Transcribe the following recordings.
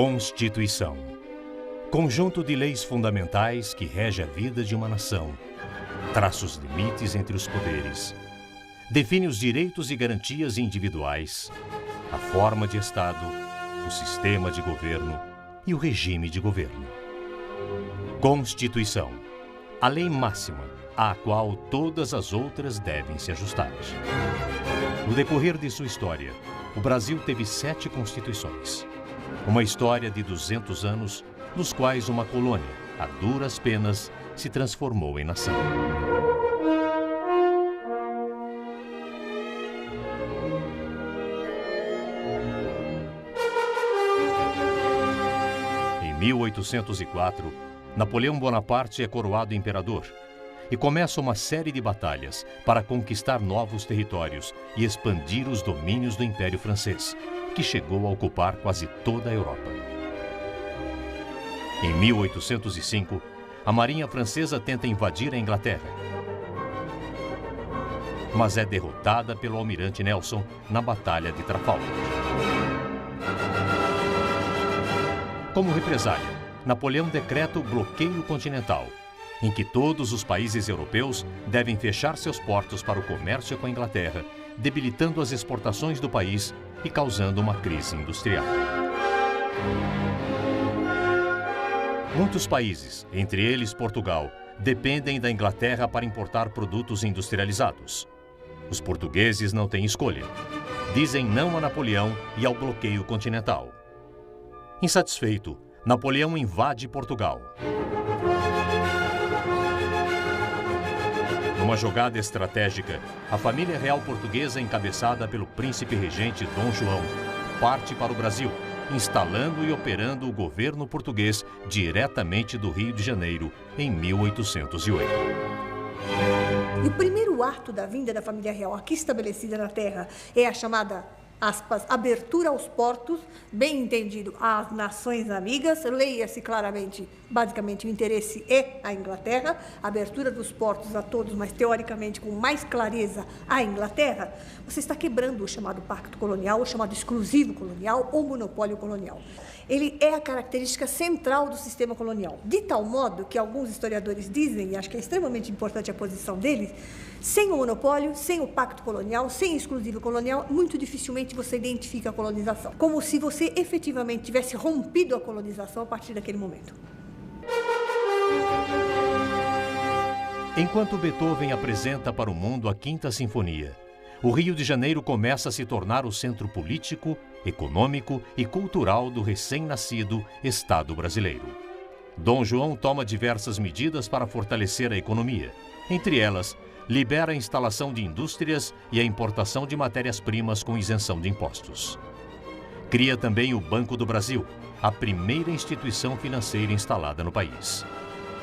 Constituição. Conjunto de leis fundamentais que rege a vida de uma nação. Traça os limites entre os poderes. Define os direitos e garantias individuais, a forma de Estado, o sistema de governo e o regime de governo. Constituição. A lei máxima, à qual todas as outras devem se ajustar. No decorrer de sua história, o Brasil teve 7 constituições. Uma história de 200 anos, nos quais uma colônia, a duras penas, se transformou em nação. Em 1804, Napoleão Bonaparte é coroado imperador e começa uma série de batalhas para conquistar novos territórios e expandir os domínios do Império Francês, que chegou a ocupar quase toda a Europa. Em 1805, a Marinha Francesa tenta invadir a Inglaterra, mas é derrotada pelo almirante Nelson na Batalha de Trafalgar. Como represália, Napoleão decreta o bloqueio continental, em que todos os países europeus devem fechar seus portos para o comércio com a Inglaterra, debilitando as exportações do país e causando uma crise industrial. Muitos países, entre eles Portugal, dependem da Inglaterra para importar produtos industrializados. Os portugueses não têm escolha. Dizem não a Napoleão e ao bloqueio continental. Insatisfeito, Napoleão invade Portugal. Numa jogada estratégica, a família real portuguesa, encabeçada pelo príncipe regente Dom João, parte para o Brasil, instalando e operando o governo português diretamente do Rio de Janeiro em 1808. E o primeiro ato da vinda da família real aqui estabelecida na terra é a chamada, aspas, abertura aos portos, bem entendido, às nações amigas, leia-se claramente, basicamente o interesse é a Inglaterra, abertura dos portos a todos, mas teoricamente com mais clareza a Inglaterra. Você está quebrando o chamado pacto colonial, o chamado exclusivo colonial ou monopólio colonial. Ele é a característica central do sistema colonial, de tal modo que alguns historiadores dizem, e acho que é extremamente importante a posição deles, sem o monopólio, sem o pacto colonial, sem o exclusivo colonial, muito dificilmente você identifica a colonização. Como se você efetivamente tivesse rompido a colonização a partir daquele momento. Enquanto Beethoven apresenta para o mundo a Quinta Sinfonia, o Rio de Janeiro começa a se tornar o centro político, econômico e cultural do recém-nascido Estado brasileiro. Dom João toma diversas medidas para fortalecer a economia. Entre elas, libera a instalação de indústrias e a importação de matérias-primas com isenção de impostos. Cria também o Banco do Brasil, a primeira instituição financeira instalada no país.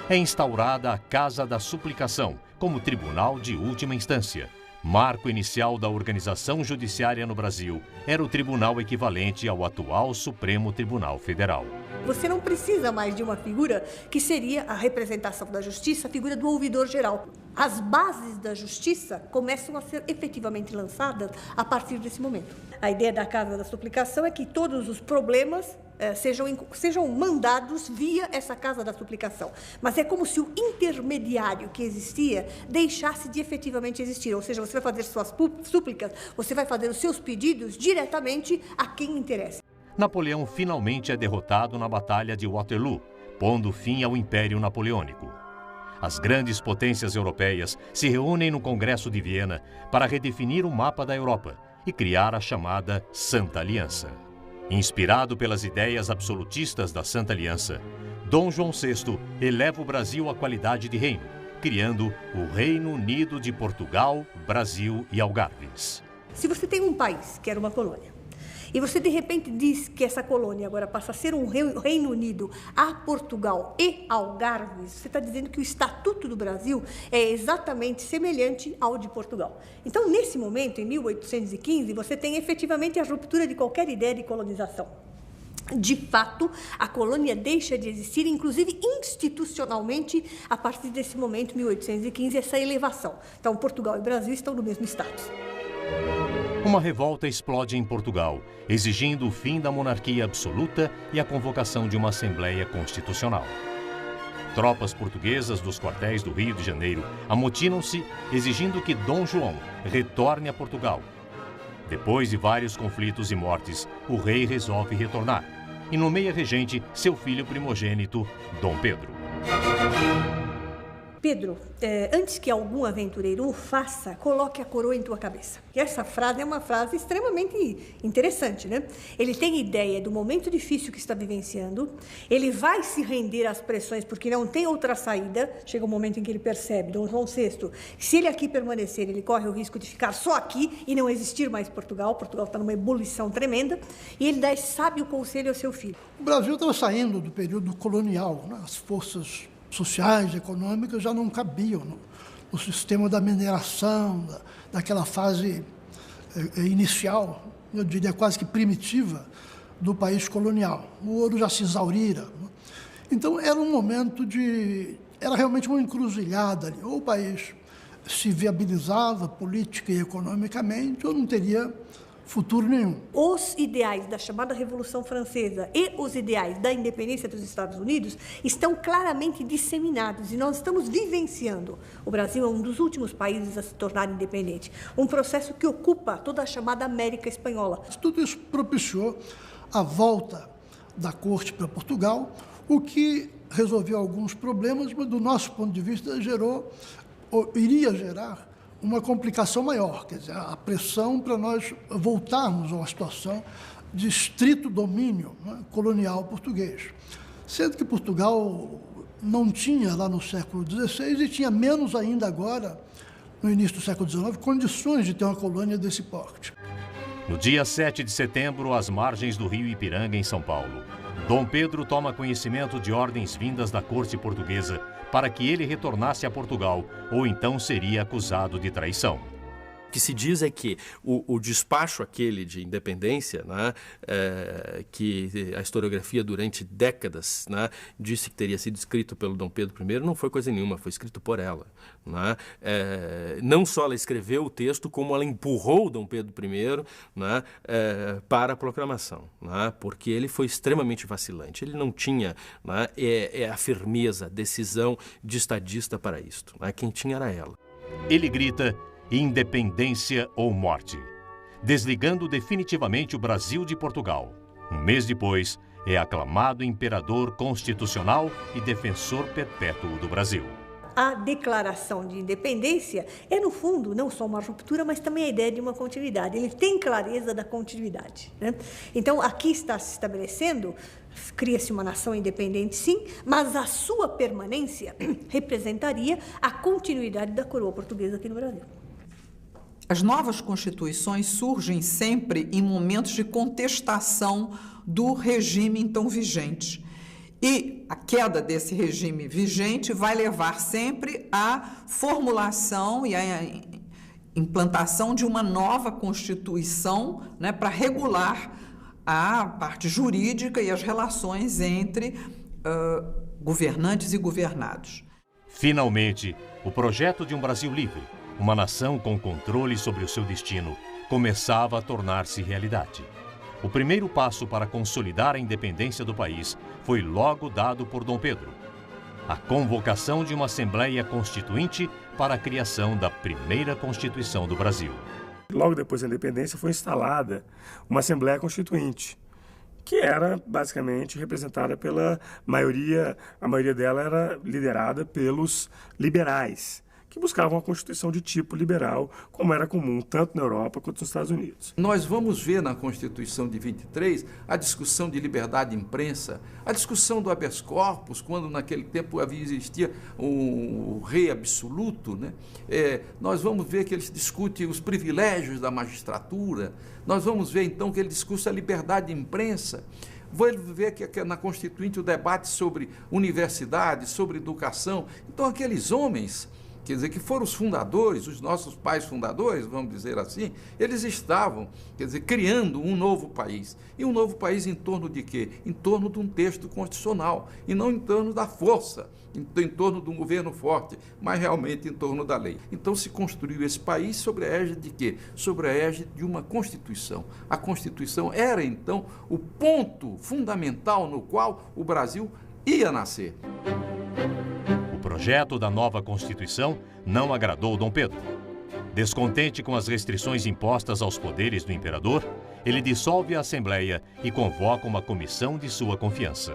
É instaurada a Casa da Suplicação como tribunal de última instância. Marco inicial da organização judiciária no Brasil, era o tribunal equivalente ao atual Supremo Tribunal Federal. Você não precisa mais de uma figura que seria a representação da justiça, a figura do ouvidor geral. As bases da justiça começam a ser efetivamente lançadas a partir desse momento. A ideia da Casa da Suplicação é que todos os problemas sejam mandados via essa Casa da Suplicação. Mas é como se o intermediário que existia deixasse de efetivamente existir. Ou seja, você vai fazer suas súplicas, você vai fazer os seus pedidos diretamente a quem interessa. Napoleão finalmente é derrotado na Batalha de Waterloo, pondo fim ao Império Napoleônico. As grandes potências europeias se reúnem no Congresso de Viena para redefinir o mapa da Europa e criar a chamada Santa Aliança. Inspirado pelas ideias absolutistas da Santa Aliança, Dom João VI eleva o Brasil à qualidade de reino, criando o Reino Unido de Portugal, Brasil e Algarves. Se você tem um país que era uma colônia, e você de repente diz que essa colônia agora passa a ser um Reino Unido a Portugal e Algarves, você está dizendo que o Estatuto do Brasil é exatamente semelhante ao de Portugal. Então, nesse momento, em 1815, você tem efetivamente a ruptura de qualquer ideia de colonização. De fato, a colônia deixa de existir, inclusive institucionalmente, a partir desse momento, 1815, essa elevação. Então, Portugal e Brasil estão no mesmo status. Uma revolta explode em Portugal, exigindo o fim da monarquia absoluta e a convocação de uma Assembleia Constitucional. Tropas portuguesas dos quartéis do Rio de Janeiro amotinam-se, exigindo que Dom João retorne a Portugal. Depois de vários conflitos e mortes, o rei resolve retornar e nomeia regente seu filho primogênito, Dom Pedro. Pedro, antes que algum aventureiro o faça, coloque a coroa em tua cabeça. E essa frase é uma frase extremamente interessante, né? Ele tem ideia do momento difícil que está vivenciando, ele vai se render às pressões porque não tem outra saída. Chega um momento em que ele percebe, Dom João VI, que se ele aqui permanecer, ele corre o risco de ficar só aqui e não existir mais Portugal. Portugal está numa ebulição tremenda, e ele dá esse sábio conselho ao seu filho. O Brasil estava saindo do período colonial, né? As forças sociais, econômicas, já não cabiam no sistema da mineração, daquela fase inicial, eu diria quase que primitiva, do país colonial. O ouro já se exaurira. Então, era um momento era realmente uma encruzilhada ali. Ou o país se viabilizava política e economicamente, ou não teria futuro nenhum. Os ideais da chamada Revolução Francesa e os ideais da independência dos Estados Unidos estão claramente disseminados e nós estamos vivenciando. O Brasil é um dos últimos países a se tornar independente, um processo que ocupa toda a chamada América Espanhola. Tudo isso propiciou a volta da corte para Portugal, o que resolveu alguns problemas, mas do nosso ponto de vista iria gerar uma complicação maior, quer dizer, a pressão para nós voltarmos a uma situação de estrito domínio, né, colonial português. Sendo que Portugal não tinha lá no século XVI e tinha menos ainda agora, no início do século XIX, condições de ter uma colônia desse porte. No dia 7 de setembro, às margens do rio Ipiranga, em São Paulo, Dom Pedro toma conhecimento de ordens vindas da corte portuguesa para que ele retornasse a Portugal, ou então seria acusado de traição. O que se diz é que o despacho aquele de independência, né, que a historiografia durante décadas, né, disse que teria sido escrito pelo Dom Pedro I, não foi coisa nenhuma, foi escrito por ela. Né? Não só ela escreveu o texto, como ela empurrou o Dom Pedro I, né, para a proclamação, né, porque ele foi extremamente vacilante, ele não tinha, né, a firmeza, a decisão de estadista para isto. Né? Quem tinha era ela. Ele grita: independência ou morte, desligando definitivamente o Brasil de Portugal. Um mês depois, é aclamado imperador constitucional e defensor perpétuo do Brasil. A declaração de independência é, no fundo, não só uma ruptura, mas também a ideia de uma continuidade. Ele tem clareza da continuidade, né? Então, aqui está se estabelecendo, cria-se uma nação independente, sim, mas a sua permanência representaria a continuidade da coroa portuguesa aqui no Brasil. As novas constituições surgem sempre em momentos de contestação do regime então vigente. E a queda desse regime vigente vai levar sempre à formulação e à implantação de uma nova Constituição, né, para regular a parte jurídica e as relações entre governantes e governados. Finalmente, o projeto de um Brasil livre, uma nação com controle sobre o seu destino, começava a tornar-se realidade. O primeiro passo para consolidar a independência do país foi logo dado por Dom Pedro: a convocação de uma Assembleia Constituinte para a criação da primeira Constituição do Brasil. Logo depois da independência foi instalada uma Assembleia Constituinte, que era basicamente representada pela maioria, a maioria dela era liderada pelos liberais, que buscavam uma Constituição de tipo liberal, como era comum tanto na Europa quanto nos Estados Unidos. Nós vamos ver na Constituição de 23 a discussão de liberdade de imprensa, a discussão do habeas corpus, quando naquele tempo existia o rei absoluto, né? Nós vamos ver que ele discute os privilégios da magistratura, nós vamos ver então que ele discute a liberdade de imprensa. Vou ver que na Constituinte o debate sobre universidade, sobre educação. Então aqueles homens quer dizer, que foram os fundadores, os nossos pais fundadores, vamos dizer assim, eles estavam, quer dizer, criando um novo país. E um novo país em torno de quê? Em torno de um texto constitucional, e não em torno da força, em torno de um governo forte, mas realmente em torno da lei. Então se construiu esse país sobre a égide de quê? Sobre a égide de uma Constituição. A Constituição era, então, o ponto fundamental no qual o Brasil ia nascer. O projeto da nova Constituição não agradou Dom Pedro. Descontente com as restrições impostas aos poderes do imperador, ele dissolve a Assembleia e convoca uma comissão de sua confiança.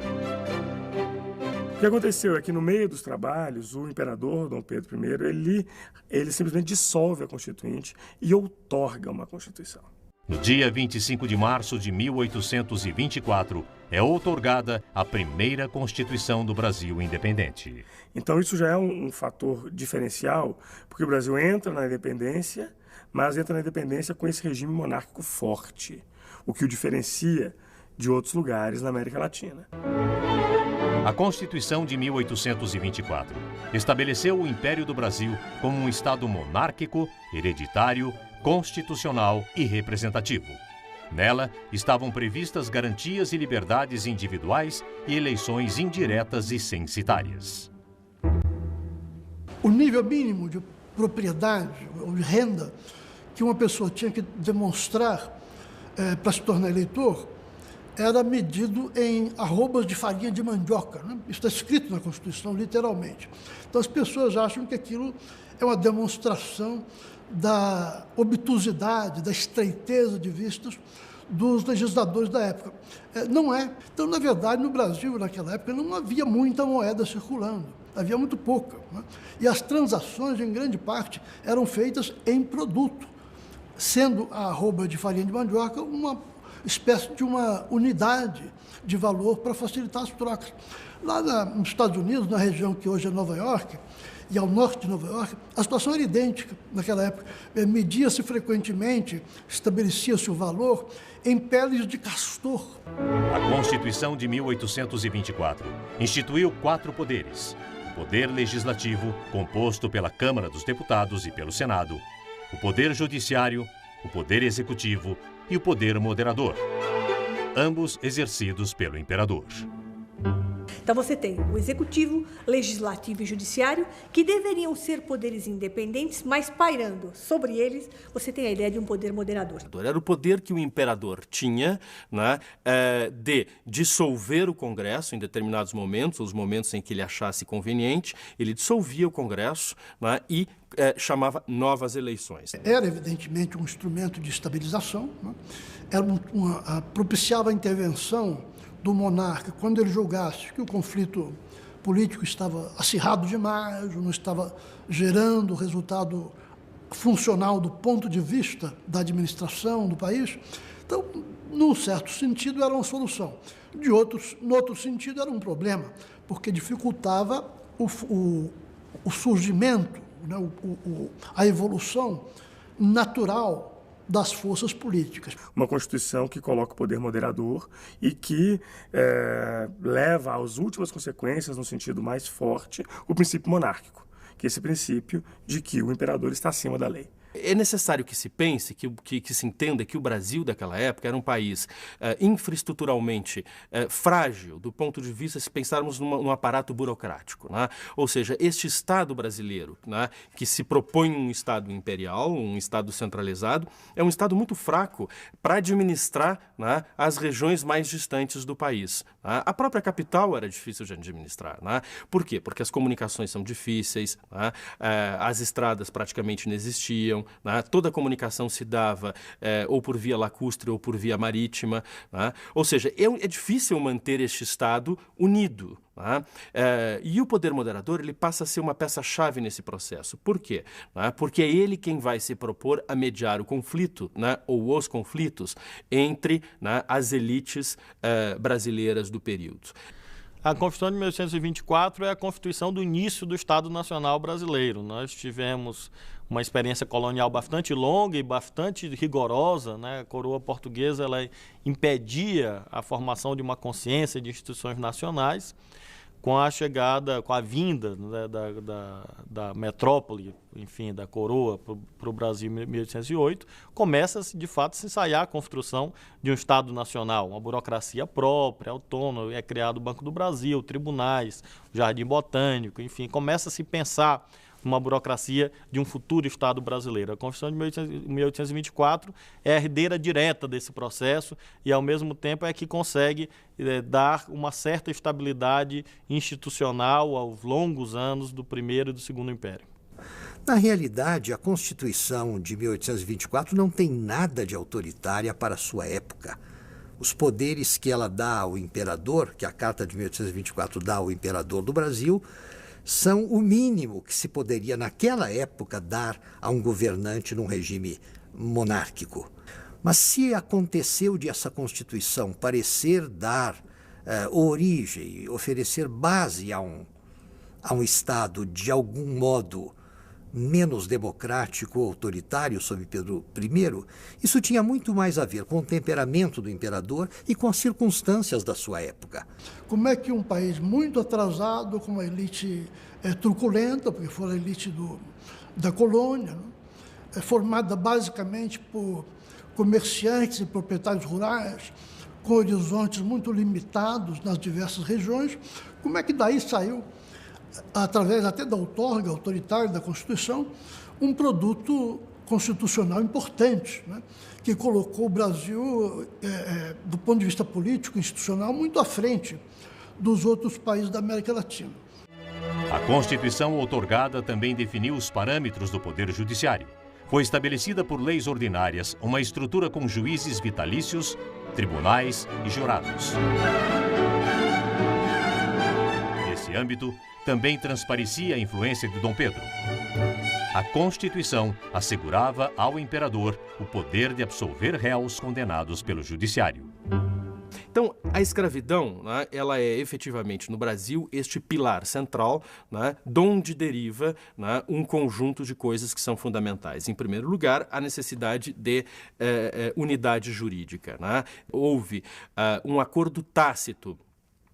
O que aconteceu é que, no meio dos trabalhos, o imperador Dom Pedro I, ele simplesmente dissolve a Constituinte e outorga uma Constituição. No dia 25 de março de 1824, é outorgada a primeira Constituição do Brasil independente. Então isso já é um fator diferencial, porque o Brasil entra na independência, mas entra na independência com esse regime monárquico forte, o que o diferencia de outros lugares na América Latina. A Constituição de 1824 estabeleceu o Império do Brasil como um Estado monárquico, hereditário, constitucional e representativo. Nela estavam previstas garantias e liberdades individuais e eleições indiretas e censitárias. O nível mínimo de propriedade ou de renda que uma pessoa tinha que demonstrar para se tornar eleitor era medido em arrobas de farinha de mandioca, né? Isso está escrito na Constituição, literalmente. Então as pessoas acham que aquilo é uma demonstração da obtusidade, da estreiteza de vistas dos legisladores da época. Não é. Então, na verdade, no Brasil, naquela época, não havia muita moeda circulando, havia muito pouca, né? E as transações, em grande parte, eram feitas em produto, sendo a arroba de farinha de mandioca uma espécie de uma unidade de valor para facilitar as trocas. Lá nos Estados Unidos, na região que hoje é Nova York, e ao norte de Nova York, a situação era idêntica naquela época. Media-se frequentemente, estabelecia-se o valor em peles de castor. A Constituição de 1824 instituiu 4 poderes. O poder legislativo, composto pela Câmara dos Deputados e pelo Senado, o poder judiciário, o poder executivo e o poder moderador, ambos exercidos pelo imperador. Então você tem o executivo, legislativo e judiciário, que deveriam ser poderes independentes, mas pairando sobre eles, você tem a ideia de um poder moderador. Era o poder que o imperador tinha, né, de dissolver o Congresso em determinados momentos, os momentos em que ele achasse conveniente, ele dissolvia o Congresso, né, e chamava novas eleições. Era, evidentemente, um instrumento de estabilização, né? Propiciava a intervenção do monarca quando ele julgasse que o conflito político estava acirrado demais, não estava gerando resultado funcional do ponto de vista da administração do país. Então, num certo sentido, era uma solução. No outro sentido, era um problema, porque dificultava o surgimento, né, a evolução natural das forças políticas. Uma Constituição que coloca o poder moderador e que leva às últimas consequências, no sentido mais forte, o princípio monárquico, que é esse princípio de que o imperador está acima da lei. É necessário que se pense, que se entenda que o Brasil daquela época era um país infraestruturalmente frágil, do ponto de vista, se pensarmos num aparato burocrático, né? Ou seja, este Estado brasileiro, né, que se propõe um Estado imperial, um Estado centralizado, é um Estado muito fraco para administrar, né, as regiões mais distantes do país. Né? A própria capital era difícil de administrar. Né? Por quê? Porque as comunicações são difíceis, né? As estradas praticamente não existiam, né? Toda a comunicação se dava ou por via lacustre ou por via marítima, né? Ou seja, é difícil manter este Estado unido. Né? E o poder moderador ele passa a ser uma peça-chave nesse processo. Por quê? Né? Porque é ele quem vai se propor a mediar o conflito, né? Ou os conflitos entre, né, as elites brasileiras do período. A Constituição de 1824 é a Constituição do início do Estado Nacional Brasileiro. Nós tivemos uma experiência colonial bastante longa e bastante rigorosa, né? A coroa portuguesa ela impedia a formação de uma consciência de instituições nacionais. com a chegada, com a vinda, né, da metrópole, enfim, da coroa para o Brasil em 1808, começa-se, de fato, a se ensaiar a construção de um Estado nacional, uma burocracia própria, autônoma, é criado o Banco do Brasil, tribunais, o Jardim Botânico, enfim, começa a se pensar uma burocracia de um futuro Estado brasileiro. A Constituição de 1824 é a herdeira direta desse processo e, ao mesmo tempo, é que consegue dar uma certa estabilidade institucional aos longos anos do Primeiro e do Segundo Império. Na realidade, a Constituição de 1824 não tem nada de autoritária para a sua época. Os poderes que ela dá ao imperador, que a Carta de 1824 dá ao imperador do Brasil, são o mínimo que se poderia, naquela época, dar a um governante num regime monárquico. Mas se aconteceu de essa Constituição parecer dar origem, oferecer base a um Estado de algum modo menos democrático ou autoritário sob Pedro I, isso tinha muito mais a ver com o temperamento do imperador e com as circunstâncias da sua época. Como é que um país muito atrasado, com uma elite truculenta, porque foi a elite da colônia, né, formada basicamente por comerciantes e proprietários rurais, com horizontes muito limitados nas diversas regiões, como é que daí saiu, através até da outorga autoritária da Constituição, um produto constitucional importante, né, que colocou o Brasil, do ponto de vista político e institucional, muito à frente dos outros países da América Latina. A Constituição outorgada também definiu os parâmetros do Poder Judiciário. Foi estabelecida por leis ordinárias uma estrutura com juízes vitalícios, tribunais e jurados. Nesse âmbito, também transparecia a influência de Dom Pedro. A Constituição assegurava ao imperador o poder de absolver réus condenados pelo judiciário. Então, a escravidão, né, ela é efetivamente no Brasil este pilar central, né, de onde deriva, né, um conjunto de coisas que são fundamentais. Em primeiro lugar, a necessidade de unidade jurídica. Né? Houve um acordo tácito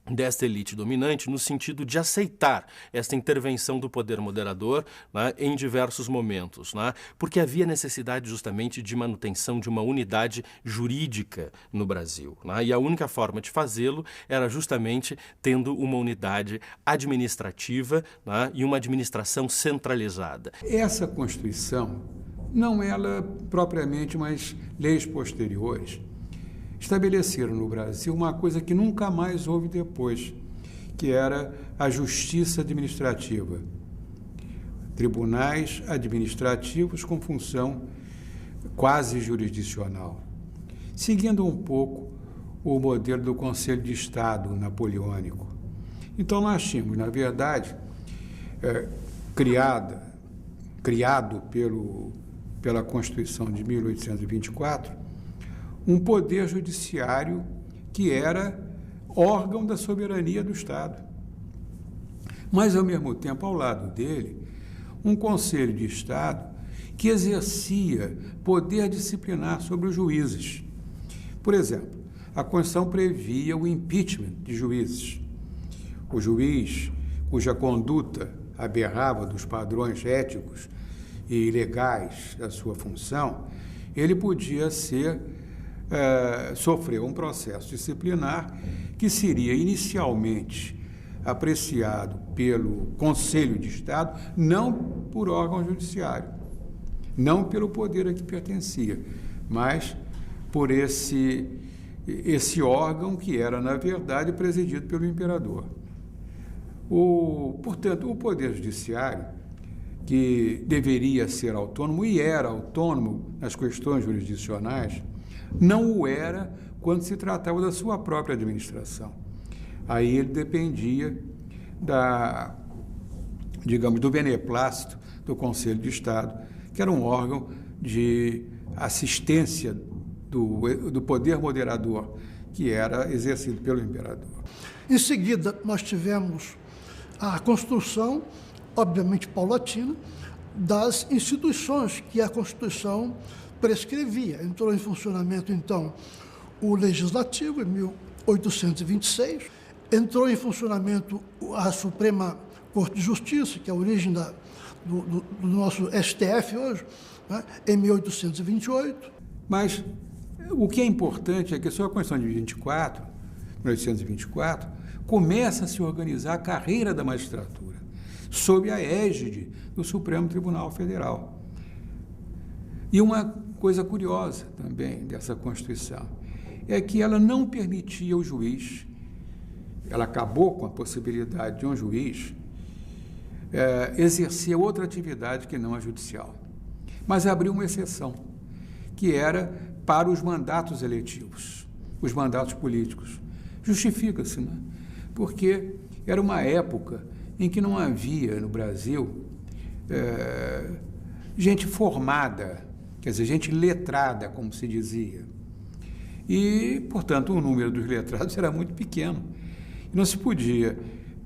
desta elite dominante no sentido de aceitar esta intervenção do poder moderador, né, em diversos momentos, né, porque havia necessidade justamente de manutenção de uma unidade jurídica no Brasil. Né, e a única forma de fazê-lo era justamente tendo uma unidade administrativa, né, e uma administração centralizada. Essa Constituição, não ela propriamente, mas leis posteriores, estabeleceram no Brasil uma coisa que nunca mais houve depois, que era a justiça administrativa. Tribunais administrativos com função quase jurisdicional, seguindo um pouco o modelo do Conselho de Estado napoleônico. Então nós tínhamos, na verdade, criado pela Constituição de 1824, um poder judiciário que era órgão da soberania do Estado. Mas, ao mesmo tempo, ao lado dele, um Conselho de Estado que exercia poder disciplinar sobre os juízes. Por exemplo, a Constituição previa o impeachment de juízes. O juiz cuja conduta aberrava dos padrões éticos e legais da sua função, ele podia sofrer um processo disciplinar que seria inicialmente apreciado pelo Conselho de Estado, não por órgão judiciário, não pelo poder a que pertencia, mas por esse órgão que era, na verdade, presidido pelo imperador. Portanto, o Poder Judiciário, que deveria ser autônomo e era autônomo nas questões jurisdicionais, não o era quando se tratava da sua própria administração. Aí ele dependia do beneplácito do Conselho de Estado, que era um órgão de assistência do poder moderador, que era exercido pelo imperador. Em seguida, nós tivemos a construção, obviamente paulatina, das instituições que a Constituição prescrevia. Entrou em funcionamento, então, o Legislativo, em 1826, entrou em funcionamento a Suprema Corte de Justiça, que é a origem do nosso STF hoje, né, em 1828. Mas o que é importante é que só a Constituição de 1824, começa a se organizar a carreira da magistratura, sob a égide do Supremo Tribunal Federal. E uma coisa curiosa também dessa Constituição é que ela não permitia ao juiz, ela acabou com a possibilidade de um juiz exercer outra atividade que não a judicial, mas abriu uma exceção, que era para os mandatos eletivos, os mandatos políticos. Justifica-se, né? Porque era uma época em que não havia no Brasil gente formada, quer dizer, gente letrada, como se dizia. E, portanto, o número dos letrados era muito pequeno. Não se podia,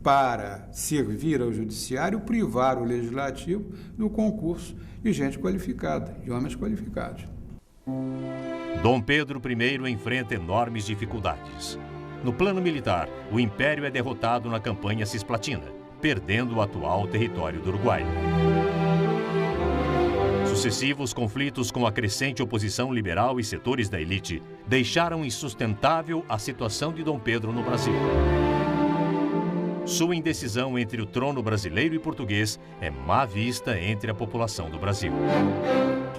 para servir ao judiciário, privar o legislativo do concurso de gente qualificada, de homens qualificados. Dom Pedro I enfrenta enormes dificuldades. No plano militar, o Império é derrotado na campanha Cisplatina, perdendo o atual território do Uruguai. Sucessivos conflitos com a crescente oposição liberal e setores da elite deixaram insustentável a situação de Dom Pedro no Brasil. Sua indecisão entre o trono brasileiro e português é má vista entre a população do Brasil.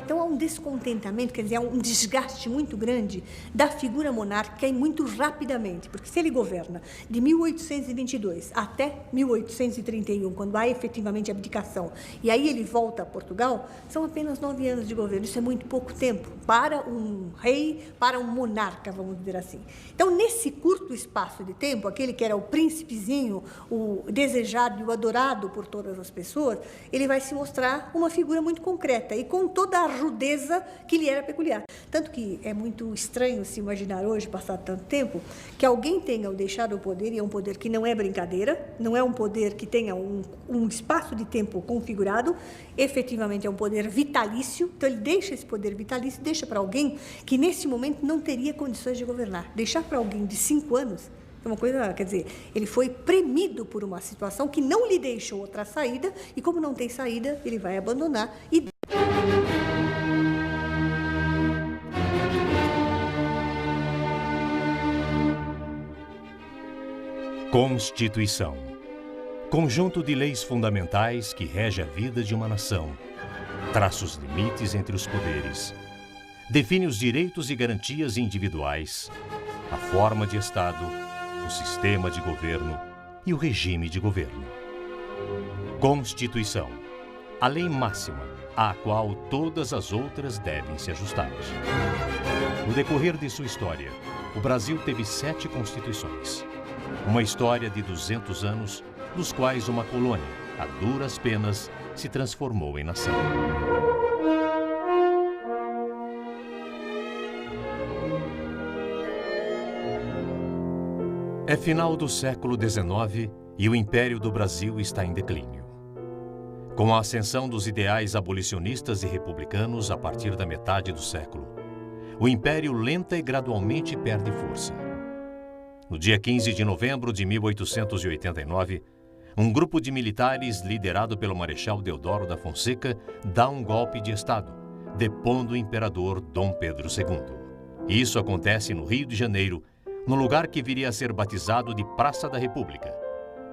Então há um descontentamento, quer dizer, há um desgaste muito grande da figura monárquica e muito rapidamente, porque se ele governa de 1822 até 1831, quando há efetivamente abdicação, e aí ele volta a Portugal, são apenas 9 anos de governo. Isso é muito pouco tempo para um rei, para um monarca, vamos dizer assim. Então, nesse curto espaço de tempo, aquele que era o príncipezinho, o desejado e o adorado por todas as pessoas, ele vai se mostrar uma figura muito concreta e com toda a rudeza que lhe era peculiar. Tanto que é muito estranho se imaginar hoje, passado tanto tempo, que alguém tenha deixado o poder, e é um poder que não é brincadeira, não é um poder que tenha um espaço de tempo configurado, efetivamente é um poder vitalício. Então ele deixa esse poder vitalício, deixa para alguém que nesse momento não teria condições de governar. Deixar para alguém de 5 anos é uma coisa, quer dizer, ele foi premido por uma situação que não lhe deixou outra saída, e como não tem saída, ele vai abandonar e... Constituição. Conjunto de leis fundamentais que rege a vida de uma nação. Traça os limites entre os poderes. Define os direitos e garantias individuais, a forma de Estado, o sistema de governo e o regime de governo. Constituição. A lei máxima, à qual todas as outras devem se ajustar. No decorrer de sua história, o Brasil teve 7 constituições. Uma história de 200 anos, dos quais uma colônia, a duras penas, se transformou em nação. É final do século XIX e o Império do Brasil está em declínio. Com a ascensão dos ideais abolicionistas e republicanos a partir da metade do século, o Império lenta e gradualmente perde força. No dia 15 de novembro de 1889, um grupo de militares liderado pelo Marechal Deodoro da Fonseca dá um golpe de Estado, depondo o imperador Dom Pedro II. Isso acontece no Rio de Janeiro, no lugar que viria a ser batizado de Praça da República.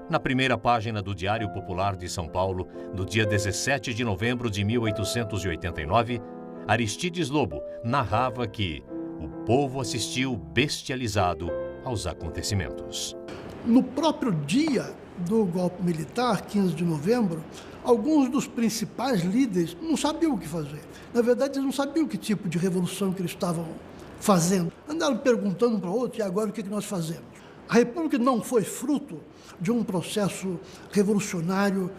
Na primeira página do Diário Popular de São Paulo, do dia 17 de novembro de 1889, Aristides Lobo narrava que o povo assistiu bestializado aos acontecimentos. No próprio dia do golpe militar, 15 de novembro, alguns dos principais líderes não sabiam o que fazer. Na verdade, eles não sabiam que tipo de revolução que eles estavam fazendo. Andaram perguntando um para o outro, e agora o que nós fazemos? A República não foi fruto de um processo revolucionário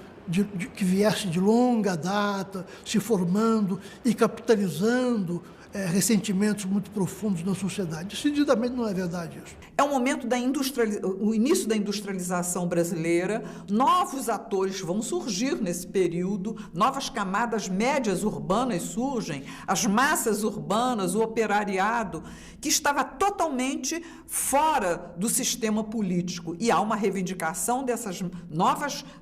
que viesse de longa data, se formando e capitalizando ressentimentos muito profundos na sociedade. Decididamente não é verdade isso. É o momento o início da industrialização brasileira, novos atores vão surgir nesse período, novas camadas médias urbanas surgem, as massas urbanas, o operariado, que estava totalmente fora do sistema político. E há uma reivindicação dessas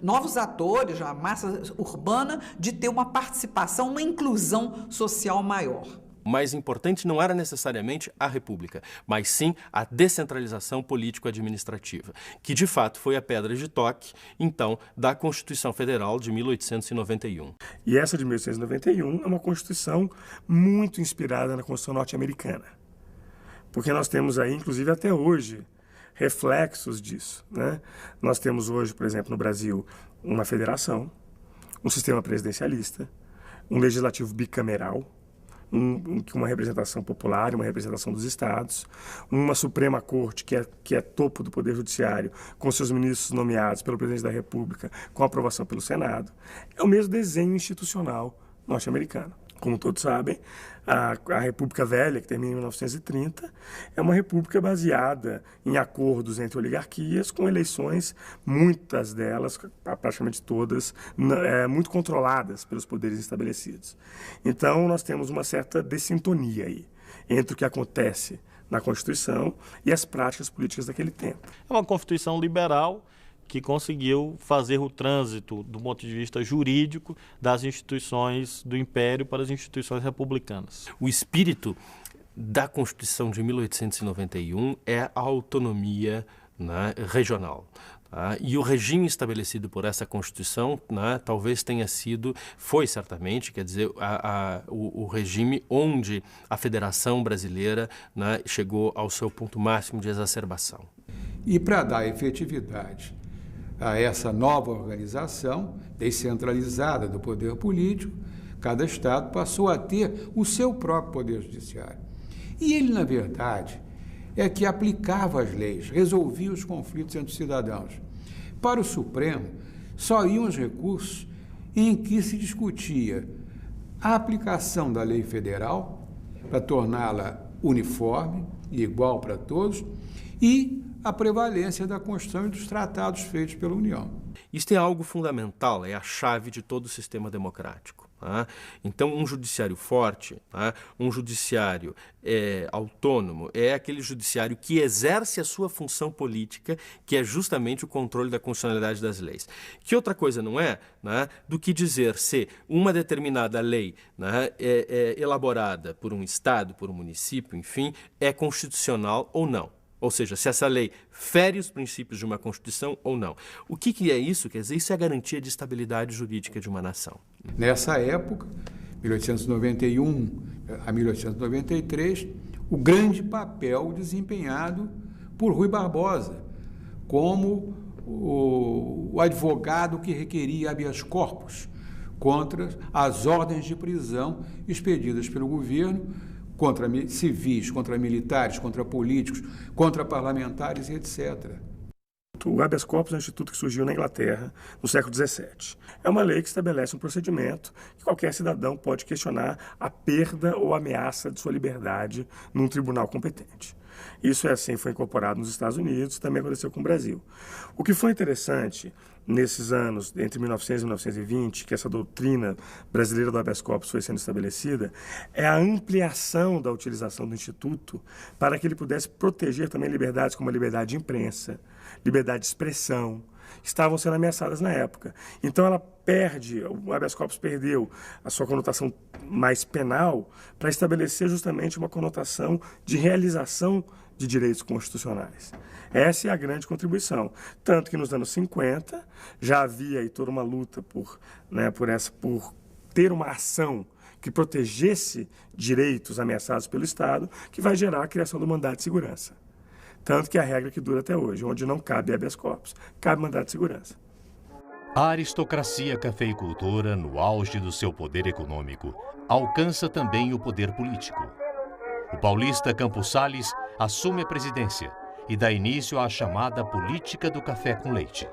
novos atores, a massa urbana, de ter uma participação, uma inclusão social maior. O mais importante não era necessariamente a República, mas sim a descentralização político-administrativa, que de fato foi a pedra de toque, então, da Constituição Federal de 1891. E essa de 1891 é uma Constituição muito inspirada na Constituição norte-americana, porque nós temos aí, inclusive até hoje, reflexos disso, né? Nós temos hoje, por exemplo, no Brasil, uma federação, um sistema presidencialista, um legislativo bicameral, uma representação popular, uma representação dos estados, uma Suprema Corte que é topo do Poder Judiciário, com seus ministros nomeados pelo Presidente da República, com aprovação pelo Senado. É o mesmo desenho institucional norte-americano. Como todos sabem, a República Velha, que termina em 1930, é uma república baseada em acordos entre oligarquias, com eleições, muitas delas, praticamente todas, muito controladas pelos poderes estabelecidos. Então, nós temos uma certa dessintonia aí entre o que acontece na Constituição e as práticas políticas daquele tempo. É uma Constituição liberal que conseguiu fazer o trânsito, do ponto de vista jurídico, das instituições do Império para as instituições republicanas. O espírito da Constituição de 1891 é a autonomia, né, regional. Tá? E o regime estabelecido por essa Constituição, né, talvez foi certamente, quer dizer, o regime onde a Federação Brasileira, né, chegou ao seu ponto máximo de exacerbação. E para dar efetividade a essa nova organização descentralizada do poder político, cada estado passou a ter o seu próprio poder judiciário. E ele, na verdade, é que aplicava as leis, resolvia os conflitos entre os cidadãos. Para o Supremo, só iam os recursos em que se discutia a aplicação da lei federal para torná-la uniforme e igual para todos e a prevalência da Constituição e dos tratados feitos pela União. Isto é algo fundamental, é a chave de todo o sistema democrático. Tá? Então, um judiciário forte, tá? Um judiciário autônomo, é aquele judiciário que exerce a sua função política, que é justamente o controle da constitucionalidade das leis. Que outra coisa não é, né, do que dizer se uma determinada lei, né, é elaborada por um estado, por um município, enfim, é constitucional ou não. Ou seja, se essa lei fere os princípios de uma Constituição ou não. O que é isso? Quer dizer, isso é a garantia de estabilidade jurídica de uma nação. Nessa época, 1891 a 1893, o grande papel desempenhado por Rui Barbosa, como o advogado que requeria habeas corpus contra as ordens de prisão expedidas pelo governo, contra civis, contra militares, contra políticos, contra parlamentares e etc. O habeas corpus é um instituto que surgiu na Inglaterra no século XVII. É uma lei que estabelece um procedimento que qualquer cidadão pode questionar a perda ou ameaça de sua liberdade num tribunal competente. Isso foi incorporado nos Estados Unidos e também aconteceu com o Brasil. O que foi interessante nesses anos, entre 1900 e 1920, que essa doutrina brasileira do habeas corpus foi sendo estabelecida, é a ampliação da utilização do Instituto para que ele pudesse proteger também liberdades como a liberdade de imprensa, liberdade de expressão, estavam sendo ameaçadas na época. Então o habeas corpus perdeu a sua conotação mais penal para estabelecer justamente uma conotação de realização de direitos constitucionais. Essa é a grande contribuição. Tanto que nos anos 50 já havia aí toda uma luta por ter uma ação que protegesse direitos ameaçados pelo Estado, que vai gerar a criação do mandado de segurança. Tanto que é a regra que dura até hoje, onde não cabe habeas corpus, cabe mandado de segurança. A aristocracia cafeicultora, no auge do seu poder econômico, alcança também o poder político. O paulista Campos Salles assume a presidência e dá início à chamada política do café com leite.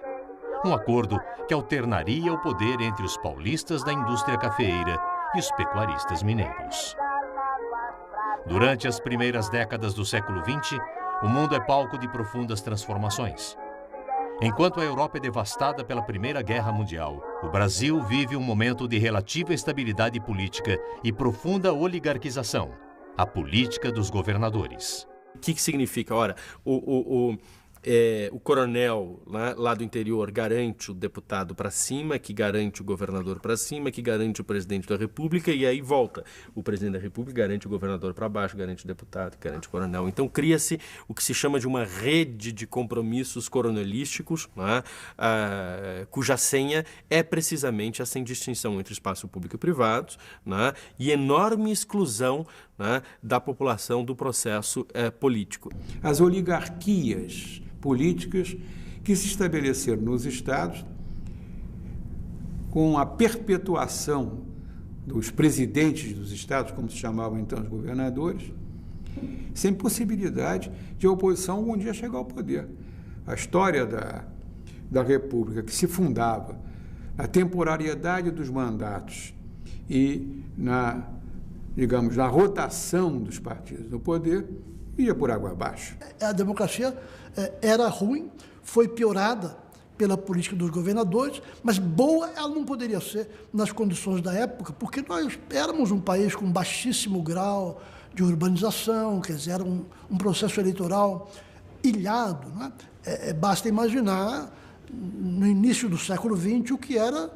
Um acordo que alternaria o poder entre os paulistas da indústria cafeeira e os pecuaristas mineiros. Durante as primeiras décadas do século XX, o mundo é palco de profundas transformações. Enquanto a Europa é devastada pela Primeira Guerra Mundial, o Brasil vive um momento de relativa estabilidade política e profunda oligarquização, a política dos governadores. O que significa? Ora, o coronel lá do interior garante o deputado para cima, que garante o governador para cima, que garante o presidente da República, e aí volta. O presidente da República garante o governador para baixo, garante o deputado, garante o coronel. Então cria-se o que se chama de uma rede de compromissos coronelísticos, cuja senha é precisamente essa indistinção entre espaço público e privado, e enorme exclusão da população do processo político. As oligarquias políticas que se estabeleceram nos estados com a perpetuação dos presidentes dos estados, como se chamavam então os governadores, sem possibilidade de a oposição algum dia chegar ao poder. A história da República, que se fundava na temporariedade dos mandatos e na rotação dos partidos no poder, ia por água abaixo. A democracia era ruim, foi piorada pela política dos governadores, mas boa ela não poderia ser nas condições da época, porque nós éramos um país com baixíssimo grau de urbanização, quer dizer, era um processo eleitoral ilhado. Não é? Basta imaginar, no início do século XX, o que era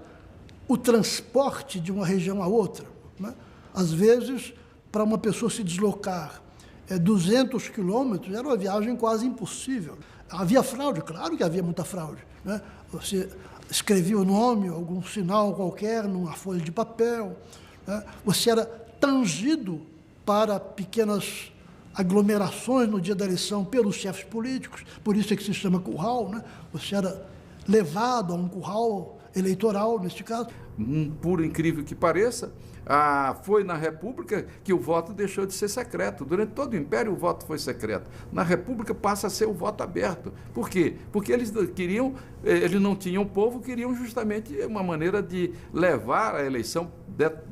o transporte de uma região a outra. Não é? Às vezes, para uma pessoa se deslocar 200 quilômetros, era uma viagem quase impossível. Havia fraude, claro que havia muita fraude. Né? Você escrevia o nome, algum sinal qualquer, numa folha de papel. Né? Você era tangido para pequenas aglomerações no dia da eleição pelos chefes políticos, por isso é que se chama curral. Né? Você era levado a um curral eleitoral, neste caso. Por incrível que pareça, foi na República que o voto deixou de ser secreto. Durante todo o Império o voto foi secreto. Na República passa a ser o voto aberto. Por quê? Porque eles não tinham povo, queriam justamente uma maneira de levar a eleição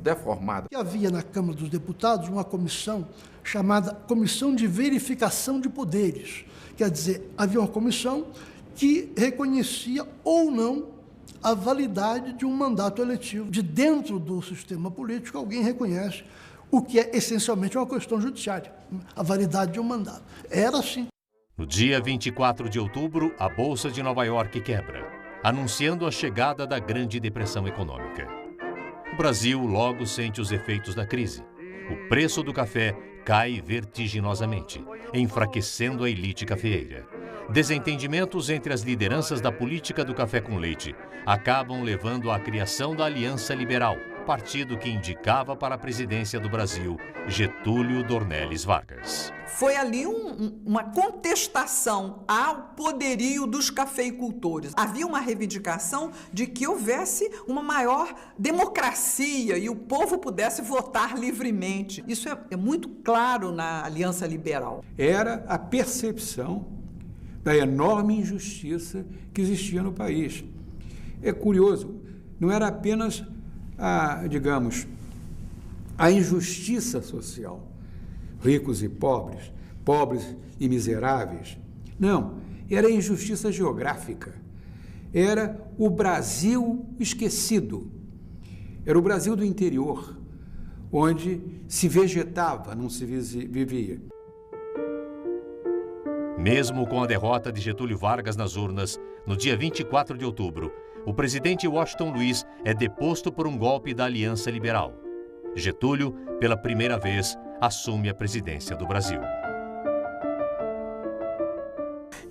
deformada. E havia na Câmara dos Deputados uma comissão chamada Comissão de Verificação de Poderes. Quer dizer, havia uma comissão que reconhecia ou não a validade de um mandato eletivo. De dentro do sistema político, alguém reconhece o que é essencialmente uma questão judiciária, a validade de um mandato. Era assim. No dia 24 de outubro, a Bolsa de Nova York quebra, anunciando a chegada da Grande Depressão Econômica. O Brasil logo sente os efeitos da crise. O preço do café cai vertiginosamente, enfraquecendo a elite cafeeira. Desentendimentos entre as lideranças da política do café com leite acabam levando à criação da Aliança Liberal, partido que indicava para a presidência do Brasil Getúlio Dornelles Vargas. Foi ali uma contestação ao poderio dos cafeicultores. Havia uma reivindicação de que houvesse uma maior democracia e o povo pudesse votar livremente. Isso é muito claro na Aliança Liberal. Era a percepção da enorme injustiça que existia no país. É curioso, não era apenas a injustiça social, ricos e pobres, pobres e miseráveis. Não, era a injustiça geográfica. Era o Brasil esquecido. Era o Brasil do interior, onde se vegetava, não se vivia. Mesmo com a derrota de Getúlio Vargas nas urnas, no dia 24 de outubro, o presidente Washington Luiz é deposto por um golpe da Aliança Liberal. Getúlio, pela primeira vez, assume a presidência do Brasil.